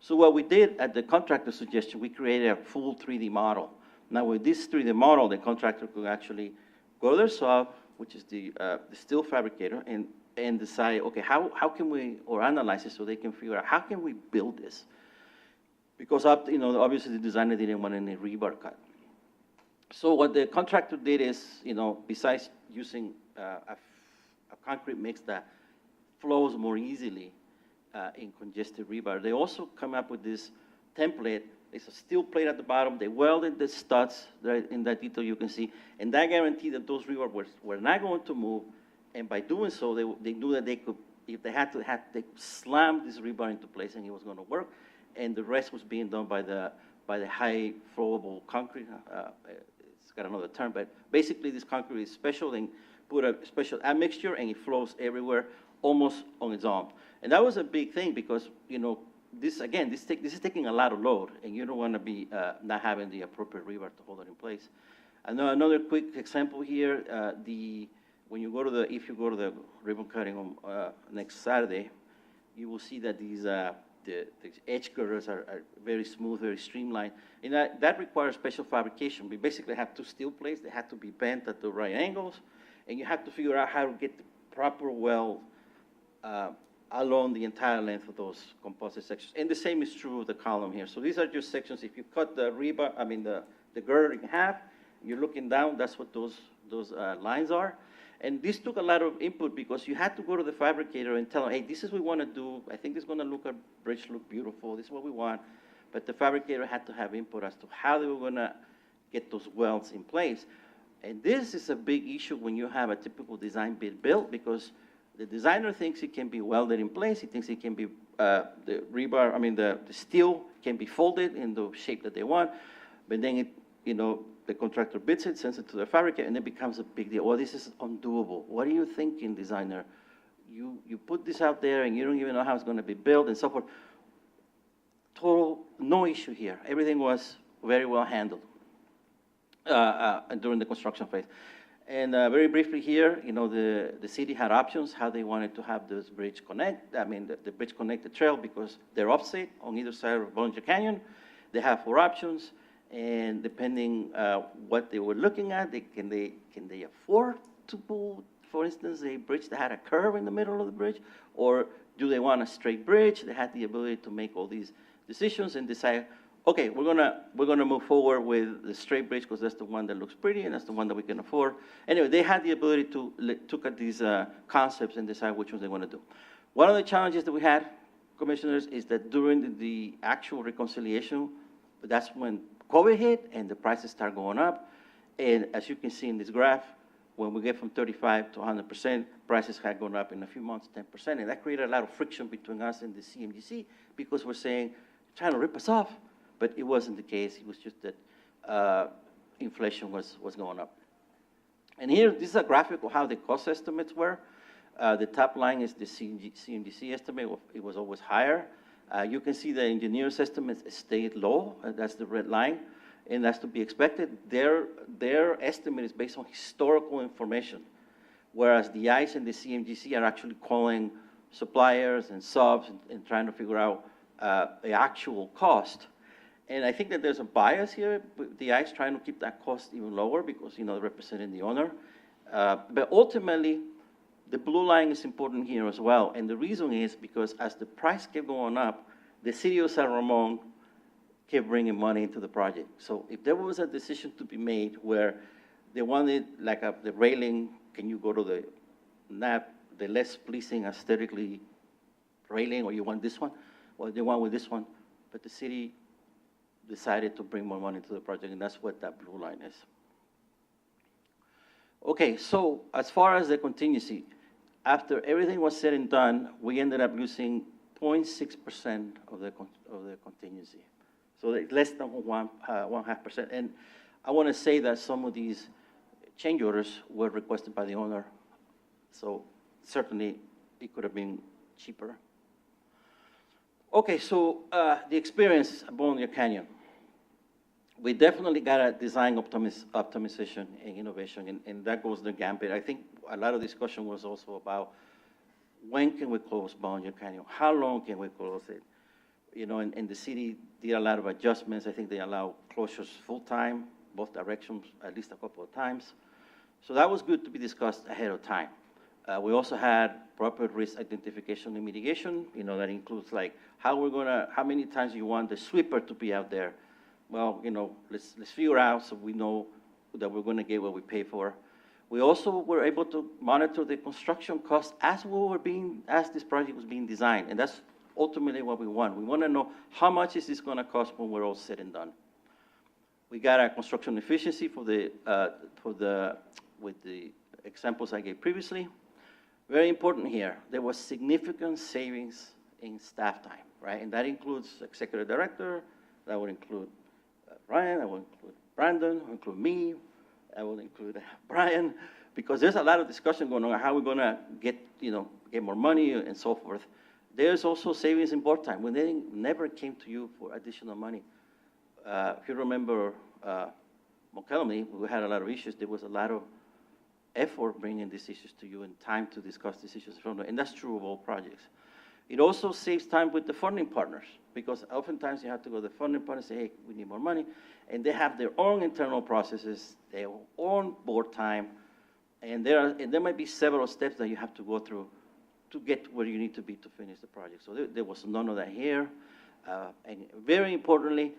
So what we did at the contractor's suggestion, we created a full 3D model. Now with this 3D model, the contractor could actually go to their sub, which is the steel fabricator, and decide, okay, how can we, or analyze it so they can figure out, how can we build this? Because obviously the designer didn't want any rebar cut. So what the contractor did is, besides using a concrete mix that flows more easily in congested rebar, they also come up with this template There's a steel plate at the bottom. They welded the studs right in that detail you can see, and that guaranteed that those rivers were not going to move. And by doing so, they knew that they could, if they had to, they slam this rebar into place, and it was going to work. And the rest was being done by the high flowable concrete. It's got another term, but basically this concrete is special and put a special admixture, and it flows everywhere almost on its own. And that was a big thing because, you know, this is taking a lot of load, and you don't want to be not having the appropriate rebar to hold it in place. Another quick example here, if you go to the ribbon cutting on next Saturday, you will see that these the edge girders are very smooth, very streamlined, and that requires special fabrication. We basically have two steel plates. They have to be bent at the right angles, and you have to figure out how to get the proper weld along the entire length of those composite sections. And the same is true of the column here. So these are just sections. If you cut the rebar, the girder in half, you're looking down, that's what those lines are. And this took a lot of input because you had to go to the fabricator and tell them, hey, this is what we want to do. I think it's going to look a bridge look beautiful. This is what we want. But the fabricator had to have input as to how they were going to get those welds in place. And this is a big issue when you have a typical design bid built, because the designer thinks it can be welded in place. He thinks it can be, the rebar, the steel can be folded in the shape that they want. But then the contractor bids it, sends it to the fabricator, and it becomes a big deal. Well, this is undoable. What are you thinking, designer? You put this out there, and you don't even know how it's going to be built and so forth. Total, no issue here. Everything was very well handled during the construction phase. And very briefly here, the city had options how they wanted to have this bridge connect. The bridge connect the trail because they're offset on either side of Bollinger Canyon. They have 4 options. And depending what they were looking at, can they afford to put, for instance, a bridge that had a curve in the middle of the bridge, or do they want a straight bridge? They had the ability to make all these decisions and decide, okay, we're gonna move forward with the straight bridge because that's the one that looks pretty and that's the one that we can afford. Anyway, they had the ability to look at these concepts and decide which ones they want to do. One of the challenges that we had, commissioners, is that during the actual reconciliation, that's when COVID hit and the prices start going up. And as you can see in this graph, when we get from 35 to 100%, prices had gone up in a few months, 10%. And that created a lot of friction between us and the CMGC because we're saying, trying to rip us off. But it wasn't the case. It was just that inflation was going up. And here, this is a graphic of how the cost estimates were. The top line is the CMGC estimate. It was always higher. You can see the engineer's estimates stayed low. That's the red line, and that's to be expected. Their estimate is based on historical information, whereas the ICE and the CMGC are actually calling suppliers and subs and trying to figure out the actual cost. And I think that there's a bias here with the ICE trying to keep that cost even lower because, they're representing the owner. But ultimately, the blue line is important here as well, and the reason is because as the price kept going up, the city of San Ramon kept bringing money into the project. So if there was a decision to be made where they wanted like the railing, can you go to the less pleasing aesthetically railing, or you want this one? Well, they went with this one, but the city decided to bring more money to the project, and that's what that blue line is. Okay, so as far as the contingency, after everything was said and done, we ended up losing 0.6% of the contingency. So less than 1.5%. And I want to say that some of these change orders were requested by the owner. So certainly it could have been cheaper. Okay, so the experience at Bollinger Canyon. We definitely got a design optimization and innovation, and that goes the gambit. I think a lot of discussion was also about when can we close Bollinger Canyon? How long can we close it? And the city did a lot of adjustments. I think they allow closures full-time, both directions, at least a couple of times. So that was good to be discussed ahead of time. We also had proper risk identification and mitigation. That includes like how many times you want the sweeper to be out there. Well, let's figure out so we know that we're going to get what we pay for. We also were able to monitor the construction costs as this project was being designed, and that's ultimately what we want. We want to know how much is this going to cost when we're all said and done. We got our construction efficiency with the examples I gave previously. Very important here, there was significant savings in staff time, right? And that includes executive director, that would include Ryan, that would include Brandon, that would include me, that would include Brian, because there's a lot of discussion going on how we're going to get more money and so forth. There's also savings in board time when they never came to you for additional money. If you remember McKelvey, we had a lot of issues. There was a lot of effort bringing these issues to you and time to discuss these issues, and that's true of all projects. It also saves time with the funding partners, because oftentimes you have to go to the funding partner and say, hey, we need more money, and they have their own internal processes, their own board time, and there might be several steps that you have to go through to get where you need to be to finish the project. So there was none of that here. And very importantly,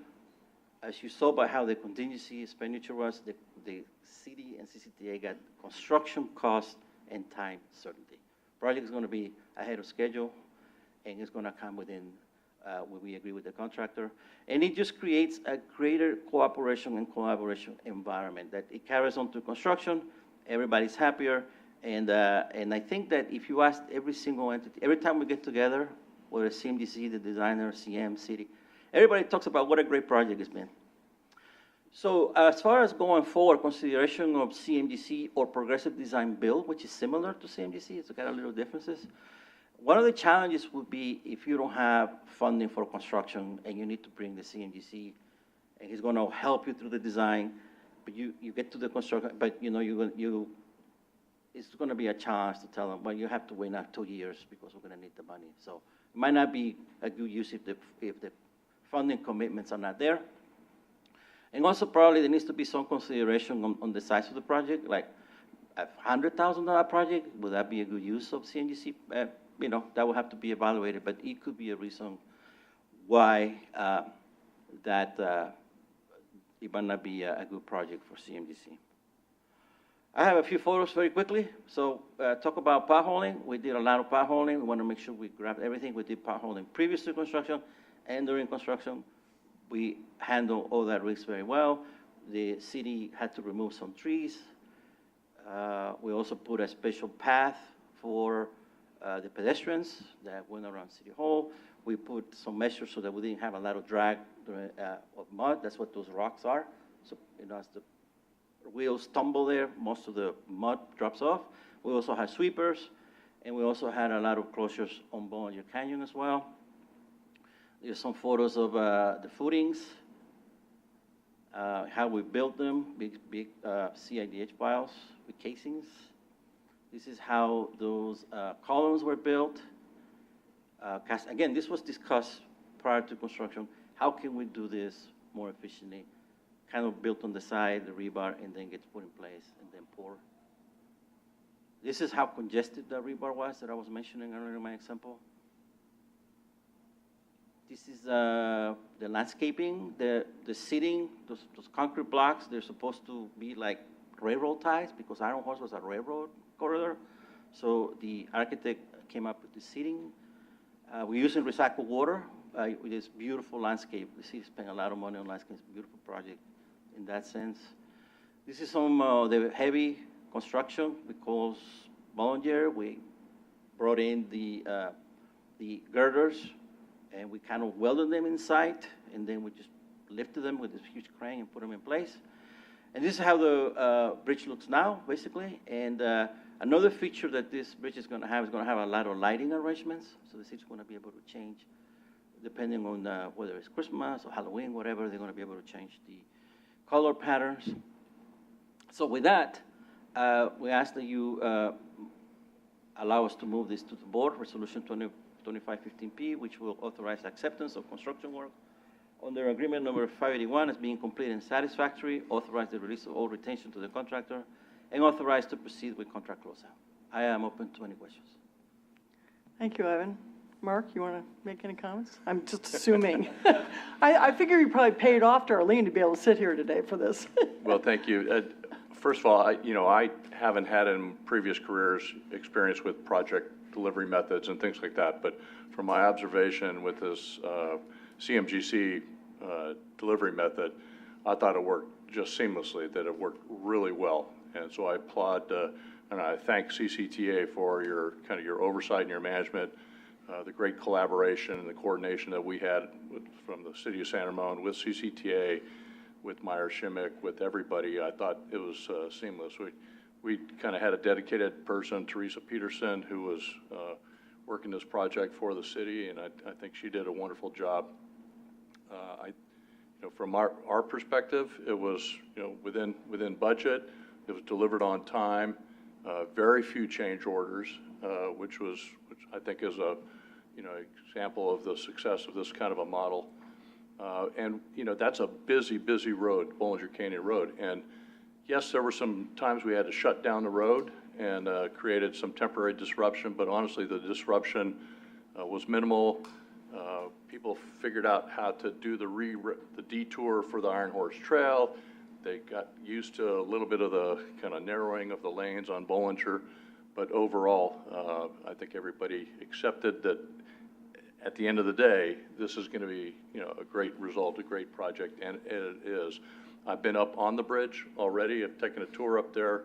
as you saw by how the contingency expenditure was, the city and CCTA got construction cost and time certainty. Project is going to be ahead of schedule, and it's going to come within when we agree with the contractor. And it just creates a greater cooperation and collaboration environment that it carries on to construction. Everybody's happier. And I think that if you ask every single entity, every time we get together, whether it's CMGC, the designer, CM, city, everybody talks about what a great project it's been. So as far as going forward, consideration of CMGC or progressive design build, which is similar to CMGC, it's got a little differences. One of the challenges would be if you don't have funding for construction and you need to bring the CMGC, and he's going to help you through the design, but you get to the construction, but it's going to be a challenge to tell them, well, you have to wait now 2 years because we're going to need the money. So it might not be a good use if the funding commitments are not there. And also probably there needs to be some consideration on the size of the project, like a $100,000 project, would that be a good use of CMGC? That will have to be evaluated, but it could be a reason why it might not be a good project for CMGC. I have a few photos very quickly. So talk about potholing. We did a lot of potholing. We want to make sure we grab everything. We did potholing previous to construction and during construction. We handled all that risk very well. The city had to remove some trees. We also put a special path for the pedestrians that went around City Hall. We put some measures so that we didn't have a lot of drag of mud. That's what those rocks are. So, as the wheels tumble there, most of the mud drops off. We also had sweepers, and we also had a lot of closures on Bollinger Canyon as well. There's some photos of the footings, how we built them, big CIDH piles with casings. This is how those columns were built. Again, this was discussed prior to construction. How can we do this more efficiently? Kind of built on the side, the rebar, and then gets put in place and then poured. This is how congested the rebar was that I was mentioning earlier in my example. This is the landscaping, the seating, those concrete blocks, they're supposed to be like railroad ties because Iron Horse was a railroad corridor. So the architect came up with the seating. We're using recycled water with this beautiful landscape. The city spent a lot of money on landscape. It's a beautiful project in that sense. This is some the heavy construction because Bollinger. We brought in the girders and we kind of welded them inside, and then we just lifted them with this huge crane and put them in place. And this is how the bridge looks now, basically. And another feature that this bridge is going to have a lot of lighting arrangements. So the city's going to be able to change, depending on whether it's Christmas or Halloween, whatever, they're going to be able to change the color patterns. So with that, we ask that you allow us to move this to the board, Resolution 2515P, which will authorize acceptance of construction work under agreement number 581 as being complete and satisfactory, authorize the release of all retention to the contractor, and authorize to proceed with contract closeout. I am open to any questions. Thank you, Ivan. Mark, you want to make any comments? I'm just assuming. I figure you probably paid off to Arlene to be able to sit here today for this. Well, thank you. First of all, I haven't had in previous careers experience with project delivery methods and things like that, but from my observation with this CMGC delivery method, I thought it worked just seamlessly, that it worked really well. And so I applaud and I thank CCTA for your oversight and your management, the great collaboration and the coordination that we had from the City of San Ramon with CCTA, with Meyer Shimmick, with everybody. I thought it was seamless. We kind of had a dedicated person, Teresa Peterson, who was working this project for the city, and I think she did a wonderful job. From our perspective, it was within budget. It was delivered on time. Very few change orders, which I think is a example of the success of this kind of a model. And that's a busy road, Bollinger Canyon Road. And yes, there were some times we had to shut down the road and created some temporary disruption, but honestly, the disruption was minimal. People figured out how to do the detour for the Iron Horse Trail. They got used to a little bit of the kind of narrowing of the lanes on Bollinger, but overall, I think everybody accepted that at the end of the day, this is going to be, a great result, a great project, and it is. I've been up on the bridge already. I've taken a tour up there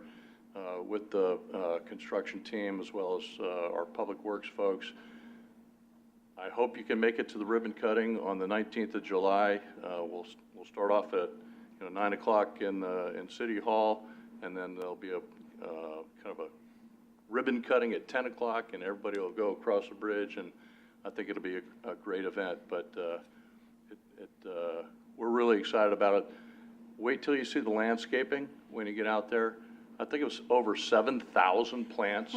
with the construction team as well as our public works folks. I hope you can make it to the ribbon cutting on the 19th of July. We'll start off at 9 o'clock in City Hall, and then there'll be a kind of a ribbon cutting at 10 o'clock, and everybody will go across the bridge, and I think it'll be a great event. But we're really excited about it. Wait till you see the landscaping when you get out there. I think it was over 7,000 plants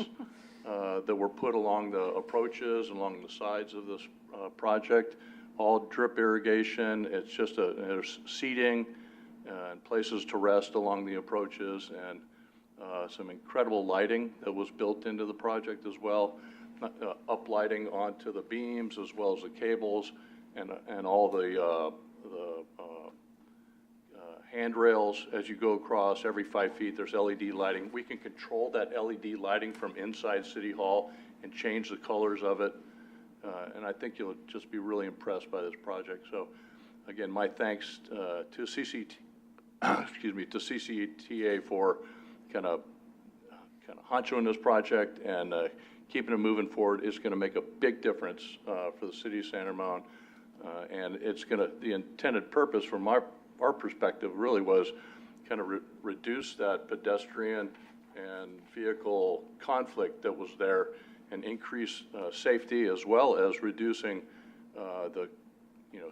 that were put along the approaches, along the sides of this project, all drip irrigation. It's just there's seating and places to rest along the approaches, and some incredible lighting that was built into the project as well, up lighting onto the beams as well as the cables and all the handrails as you go across. Every 5 feet there's LED lighting. We can control that LED lighting from inside City Hall and change the colors of it, and I think you'll just be really impressed by this project. So again, my thanks to CCTA for kind of honchoing this project and keeping it moving forward. Is going to make a big difference for the city of San Ramon, and it's going to, the intended purpose from our perspective really was kind of reduce that pedestrian and vehicle conflict that was there and increase safety, as well as reducing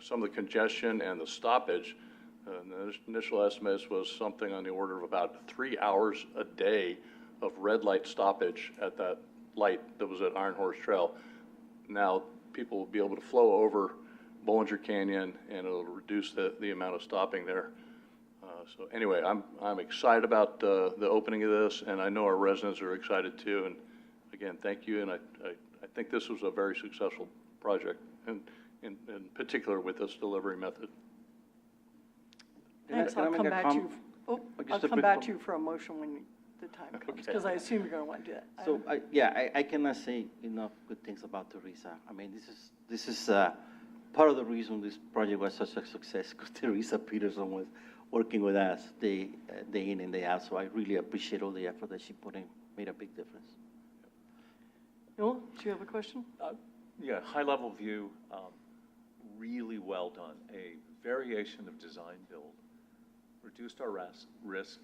some of the congestion and the stoppage. The initial estimates was something on the order of about 3 hours a day of red light stoppage at that light that was at Iron Horse Trail. Now people will be able to flow over Bollinger Canyon, and it'll reduce the amount of stopping there. So anyway, I'm excited about the opening of this, and I know our residents are excited too. And again, thank you. And I think this was a very successful project, and in particular with this delivery method. Thanks. I'll come back to you. I'll come back to you for a motion when the time comes, because I assume you're going to want to do that. So I cannot say enough good things about Teresa. I mean, this is part of the reason this project was such a success, because Teresa Peterson was working with us day in and day out. So I really appreciate all the effort that she put in. Made a big difference. Noel, do you have a question? Yeah, high-level view, really well done. A variation of design build, reduced our risk,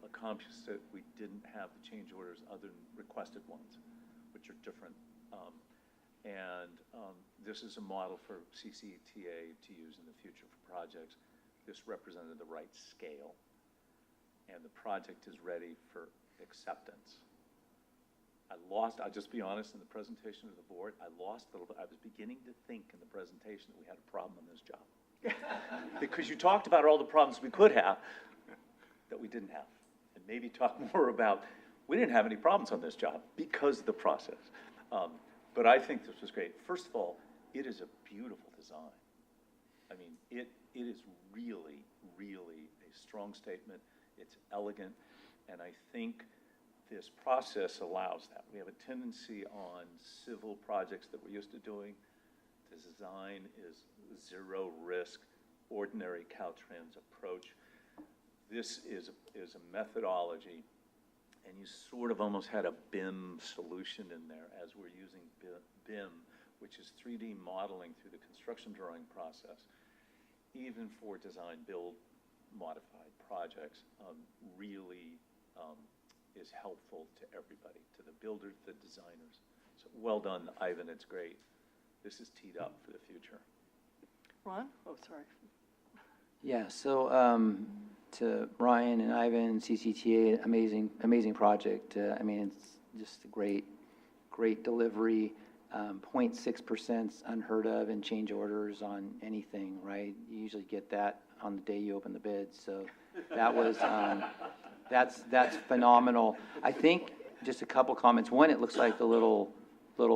accomplished that we didn't have the change orders other than requested ones, which are different. This is a model for CCTA to use in the future for projects. This represented the right scale, and the project is ready for acceptance. I'll just be honest, in the presentation to the board, I was beginning to think in the presentation that we had a problem on this job. Because you talked about all the problems we could have that we didn't have. And maybe talk more about, we didn't have any problems on this job because of the process. But I think this was great. First of all, it is a beautiful design. I mean, it is really, really a strong statement. It's elegant. And I think this process allows that. We have a tendency on civil projects that we're used to doing. Design is zero risk, ordinary Caltrans approach. This is a methodology, and you sort of almost had a BIM solution in there as we're using BIM, which is 3D modeling through the construction drawing process. Even for design, build, modified projects, really is helpful to everybody, to the builders, the designers. So well done, Ivan, it's great. This is teed up for the future. Ron? Oh, sorry. Yeah, so to Ryan and Ivan, CCTA, amazing project. I mean, it's just a great delivery. 0.6% unheard of in change orders on anything, right? You usually get that on the day you open the bid. So that was that's phenomenal. I think just a couple comments. One, it looks like the little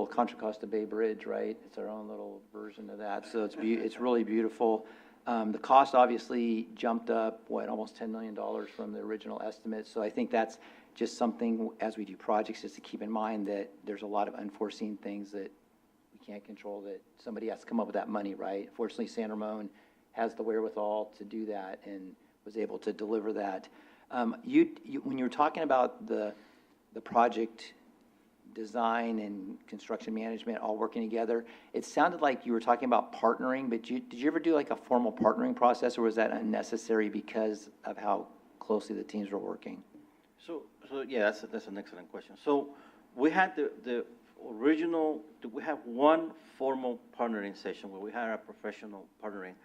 Contra Costa Bay Bridge, right? It's our own little version of that. So it's really beautiful. The cost obviously jumped up, almost $10 million from the original estimate. So I think that's just something, as we do projects, just to keep in mind that there's a lot of unforeseen things that we can't control, that somebody has to come up with that money, right? Fortunately, San Ramon has the wherewithal to do that and was able to deliver that. When you were talking about the project design and construction management all working together, it sounded like you were talking about partnering, but did you ever do like a formal partnering process, or was that unnecessary because of how closely the teams were working? So yeah, that's an excellent question. So we had the original, we have one formal partnering session where we had our professional partnering.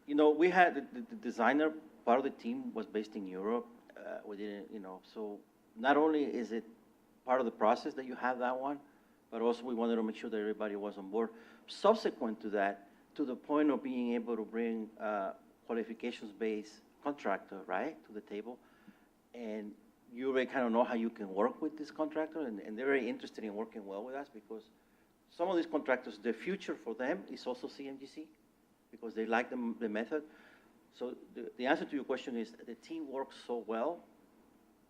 You know, we had the designer, part of the team was based in Europe. We didn't, so not only is it part of the process that you have that one, but also we wanted to make sure that everybody was on board. Subsequent to that, to the point of being able to bring qualifications-based contractor, right, to the table, and you already kind of know how you can work with this contractor, and they're very interested in working well with us, because some of these contractors, the future for them is also CMGC, because they like the method. So the answer to your question is the team works so well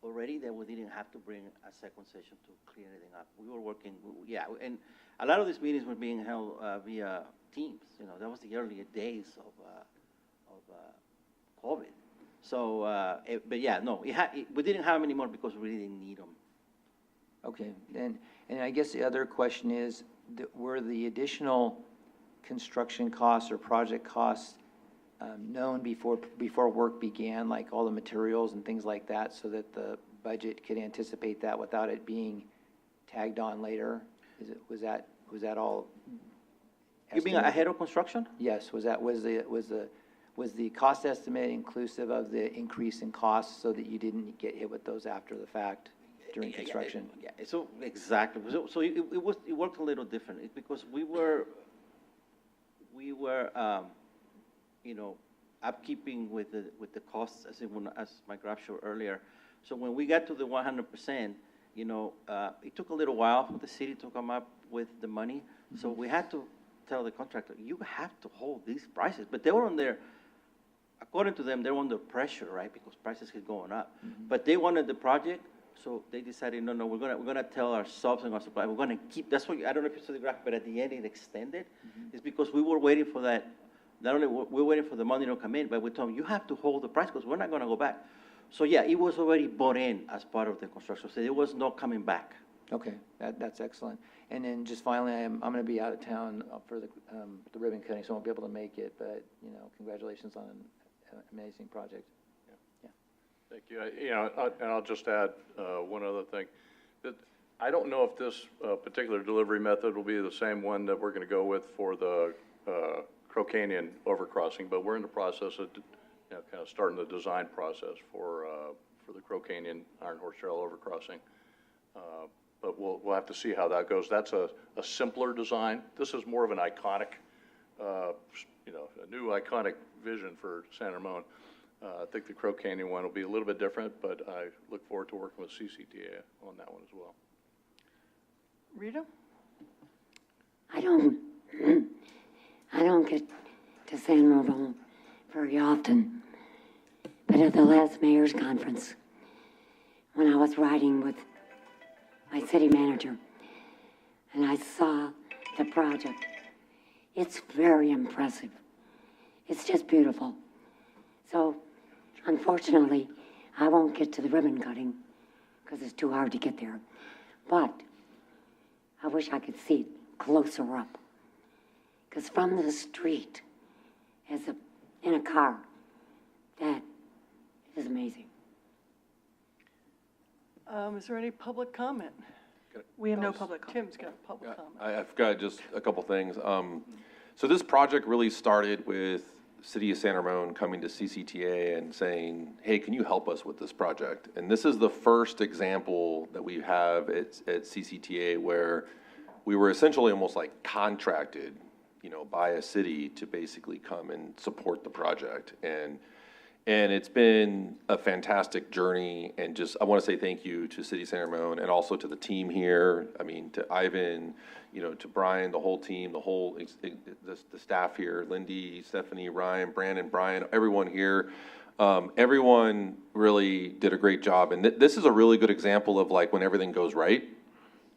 already that we didn't have to bring a second session to clean anything up. We were working, and a lot of these meetings were being held via Teams. That was the early days of COVID. So, but yeah, no, we didn't have them anymore because we really didn't need them. Okay, and I guess the other question is, were the additional construction costs or project costs known before work began, like all the materials and things like that, so that the budget could anticipate that without it being tagged on later? Was that all? You mean ahead of construction? Yes. Was the cost estimate inclusive of the increase in costs, so that you didn't get hit with those after the fact during construction? Yeah, so exactly. So it worked a little different. It's because we were upkeeping with the costs, as my graph showed earlier. So when we got to the 100%, it took a little while for the city to come up with the money. Mm-hmm. So we had to tell the contractor, you have to hold these prices. But they were according to them, they were under pressure, right? Because prices keep going up. Mm-hmm. But they wanted the project, so they decided, no, we're gonna tell our subs and our supply, we're gonna keep. That's why I don't know if you saw the graph, but at the end it extended. Mm-hmm. It's because we were waiting for that. Not only we're waiting for the money to come in, but we told them, you have to hold the price because we're not going to go back. So yeah, it was already bought in as part of the construction. So there was no coming back. Okay, that's excellent. And then just finally, I'm going to be out of town for the ribbon cutting, so I won't be able to make it. But congratulations on an amazing project. Yeah. Thank you. And I'll just add one other thing. That I don't know if this particular delivery method will be the same one that we're going to go with for the Crow Canyon overcrossing, but we're in the process of kind of starting the design process for the Crow Canyon Iron Horse Trail overcrossing. But we'll have to see how that goes. That's a simpler design. This is more of an iconic, a new iconic vision for San Ramon. I think the Crow Canyon one will be a little bit different, but I look forward to working with CCTA on that one as well. Rita? I don't get to San Ramon very often, but at the last mayor's conference, when I was riding with my city manager and I saw the project. It's very impressive. It's just beautiful. So, unfortunately, I won't get to the ribbon cutting because it's too hard to get there. But I wish I could see it closer up. Because from the street, in a car, that is amazing. Is there any public comment? We have no public comment. Tim's got public comment. I've got just a couple things. So this project really started with City of San Ramon coming to CCTA and saying, hey, can you help us with this project? And this is the first example that we have at CCTA where we were essentially almost like contracted, by a city to basically come and support the project. And it's been a fantastic journey, and just, I want to say thank you to City of San Ramon and also to the team here. I mean, to Ivan, to Brian, the whole team, the staff here, Lindy, Stephanie, Ryan, Brandon, Brian, everyone here. Everyone really did a great job. And this is a really good example of like when everything goes right,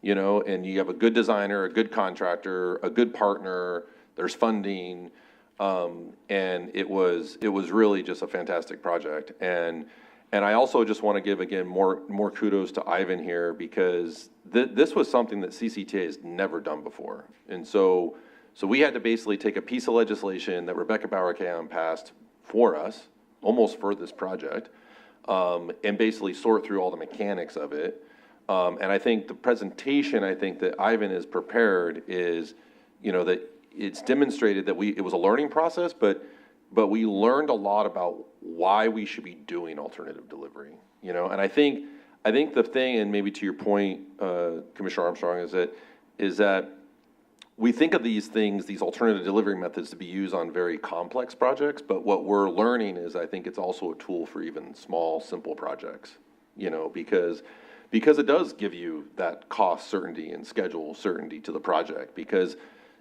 and you have a good designer, a good contractor, a good partner, there's funding. And it was really just a fantastic project. And I also just want to give, again, more kudos to Ivan here, because this was something that CCTA has never done before. And so we had to basically take a piece of legislation that Rebecca Bauer-Kayan passed for us, almost for this project, and basically sort through all the mechanics of it. And I think the presentation, that Ivan has prepared is, that it's demonstrated that it was a learning process, but we learned a lot about why we should be doing alternative delivery, and I think the thing, and maybe to your point, Commissioner Armstrong, is that we think of these things, these alternative delivery methods, to be used on very complex projects, but what we're learning is I think it's also a tool for even small, simple projects, because it does give you that cost certainty and schedule certainty to the project, because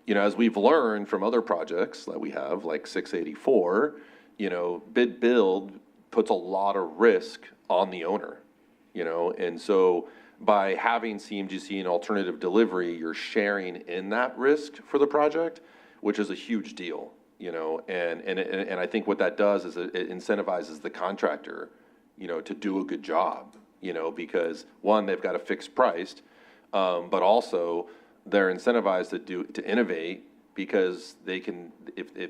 as we've learned from other projects that we have, like 684, bid build puts a lot of risk on the owner, and so by having CMGC and alternative delivery, you're sharing in that risk for the project, which is a huge deal, and I think what that does is it incentivizes the contractor, to do a good job, because one, they've got a fixed price, but also they're incentivized to innovate, because they can,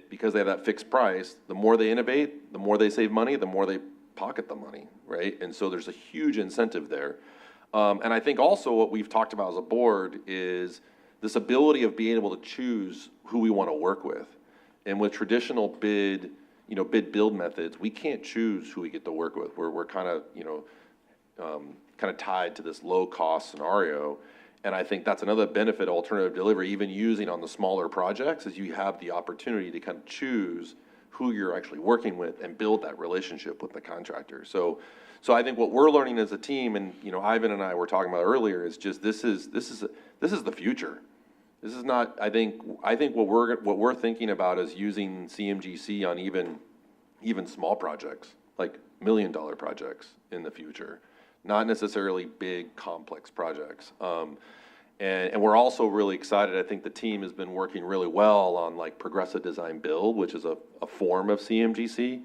because they have that fixed price, the more they innovate, the more they save money, the more they pocket the money, right? And so there's a huge incentive there. And I think also what we've talked about as a board is this ability of being able to choose who we want to work with. And with traditional bid build methods, we can't choose who we get to work with. We're kind of tied to this low cost scenario. And I think that's another benefit of alternative delivery, even using on the smaller projects, is you have the opportunity to kind of choose who you're actually working with and build that relationship with the contractor. So I think what we're learning as a team, and Ivan and I were talking about earlier, is just this is the future. This is not. I think what we're thinking about is using CMGC on even small projects, like $1 million projects in the future. Not necessarily big, complex projects. And we're also really excited. I think the team has been working really well on like progressive design build, which is a form of CMGC.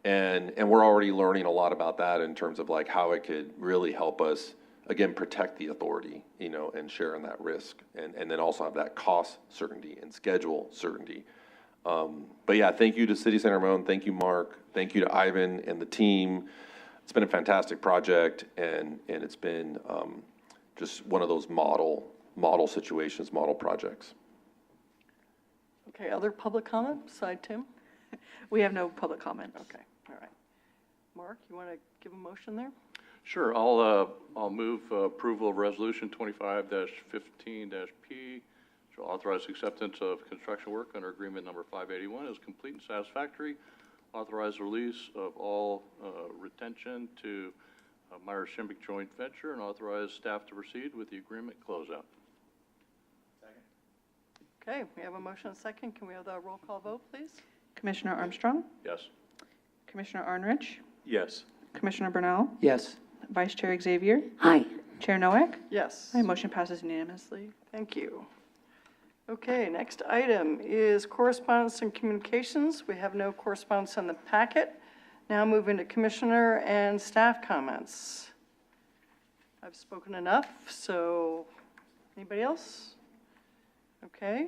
And we're already learning a lot about that in terms of like how it could really help us, again, protect the authority, and share in that risk. And then also have that cost certainty and schedule certainty. But yeah, thank you to City of San Ramon. Thank you, Mark. Thank you to Ivan and the team. It's been a fantastic project, and it's been just one of those model situations, model projects. Okay, other public comment beside Tim? We have no public comment. Okay, all right. Mark, you want to give a motion there? Sure, I'll move approval of resolution 25-15-P, to authorize acceptance of construction work under agreement number 581 as complete and satisfactory. Authorize release of all retention to Myers Shimbick Joint Venture, and authorize staff to proceed with the agreement closeout. Okay, we have a motion and a second. Can we have the roll call vote, please? Commissioner Armstrong? Yes. Commissioner Arnrich? Yes. Commissioner Bernal? Yes. Vice Chair Xavier? Aye. Chair Noack? Yes. Aye, motion passes unanimously. Thank you. Okay, next item is correspondence and communications. We have no correspondence on the packet. Now moving to commissioner and staff comments. I've spoken enough, so anybody else? Okay.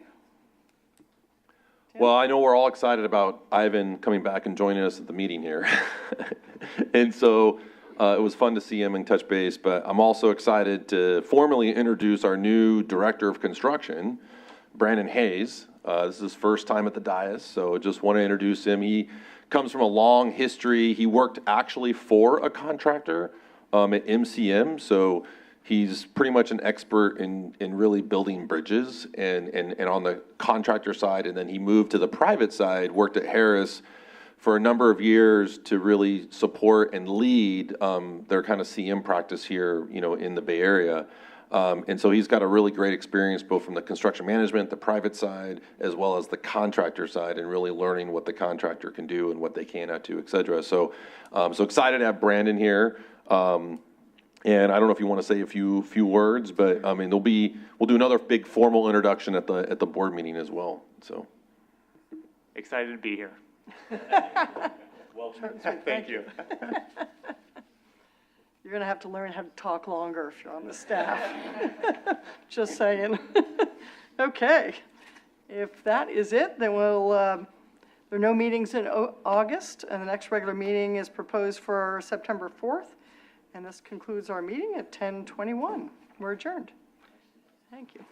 Well, I know we're all excited about Ivan coming back and joining us at the meeting here. And so it was fun to see him and touch base, but I'm also excited to formally introduce our new Director of Construction, Brandon Hayes. This is his first time at the dais, so just want to introduce him. He comes from a long history. He worked actually for a contractor at MCM, so he's pretty much an expert in really building bridges and on the contractor side. And then he moved to the private side, worked at Harris for a number of years to really support and lead their kind of CM practice here, you know, in the Bay Area. And so he's got a really great experience both from the construction management, the private side, as well as the contractor side, and really learning what the contractor can do and what they cannot do, et cetera. So, so excited to have Brandon here. And I don't know if you want to say a few words, but I mean, we'll do another big formal introduction at the board meeting as well. So excited to be here. Well, Thank you. You're going to have to learn how to talk longer if you're on the staff. Just saying. Okay. If that is it, then we'll, there are no meetings in August, and the next regular meeting is proposed for September 4th. And this concludes our meeting at 10:21. We're adjourned. Thank you.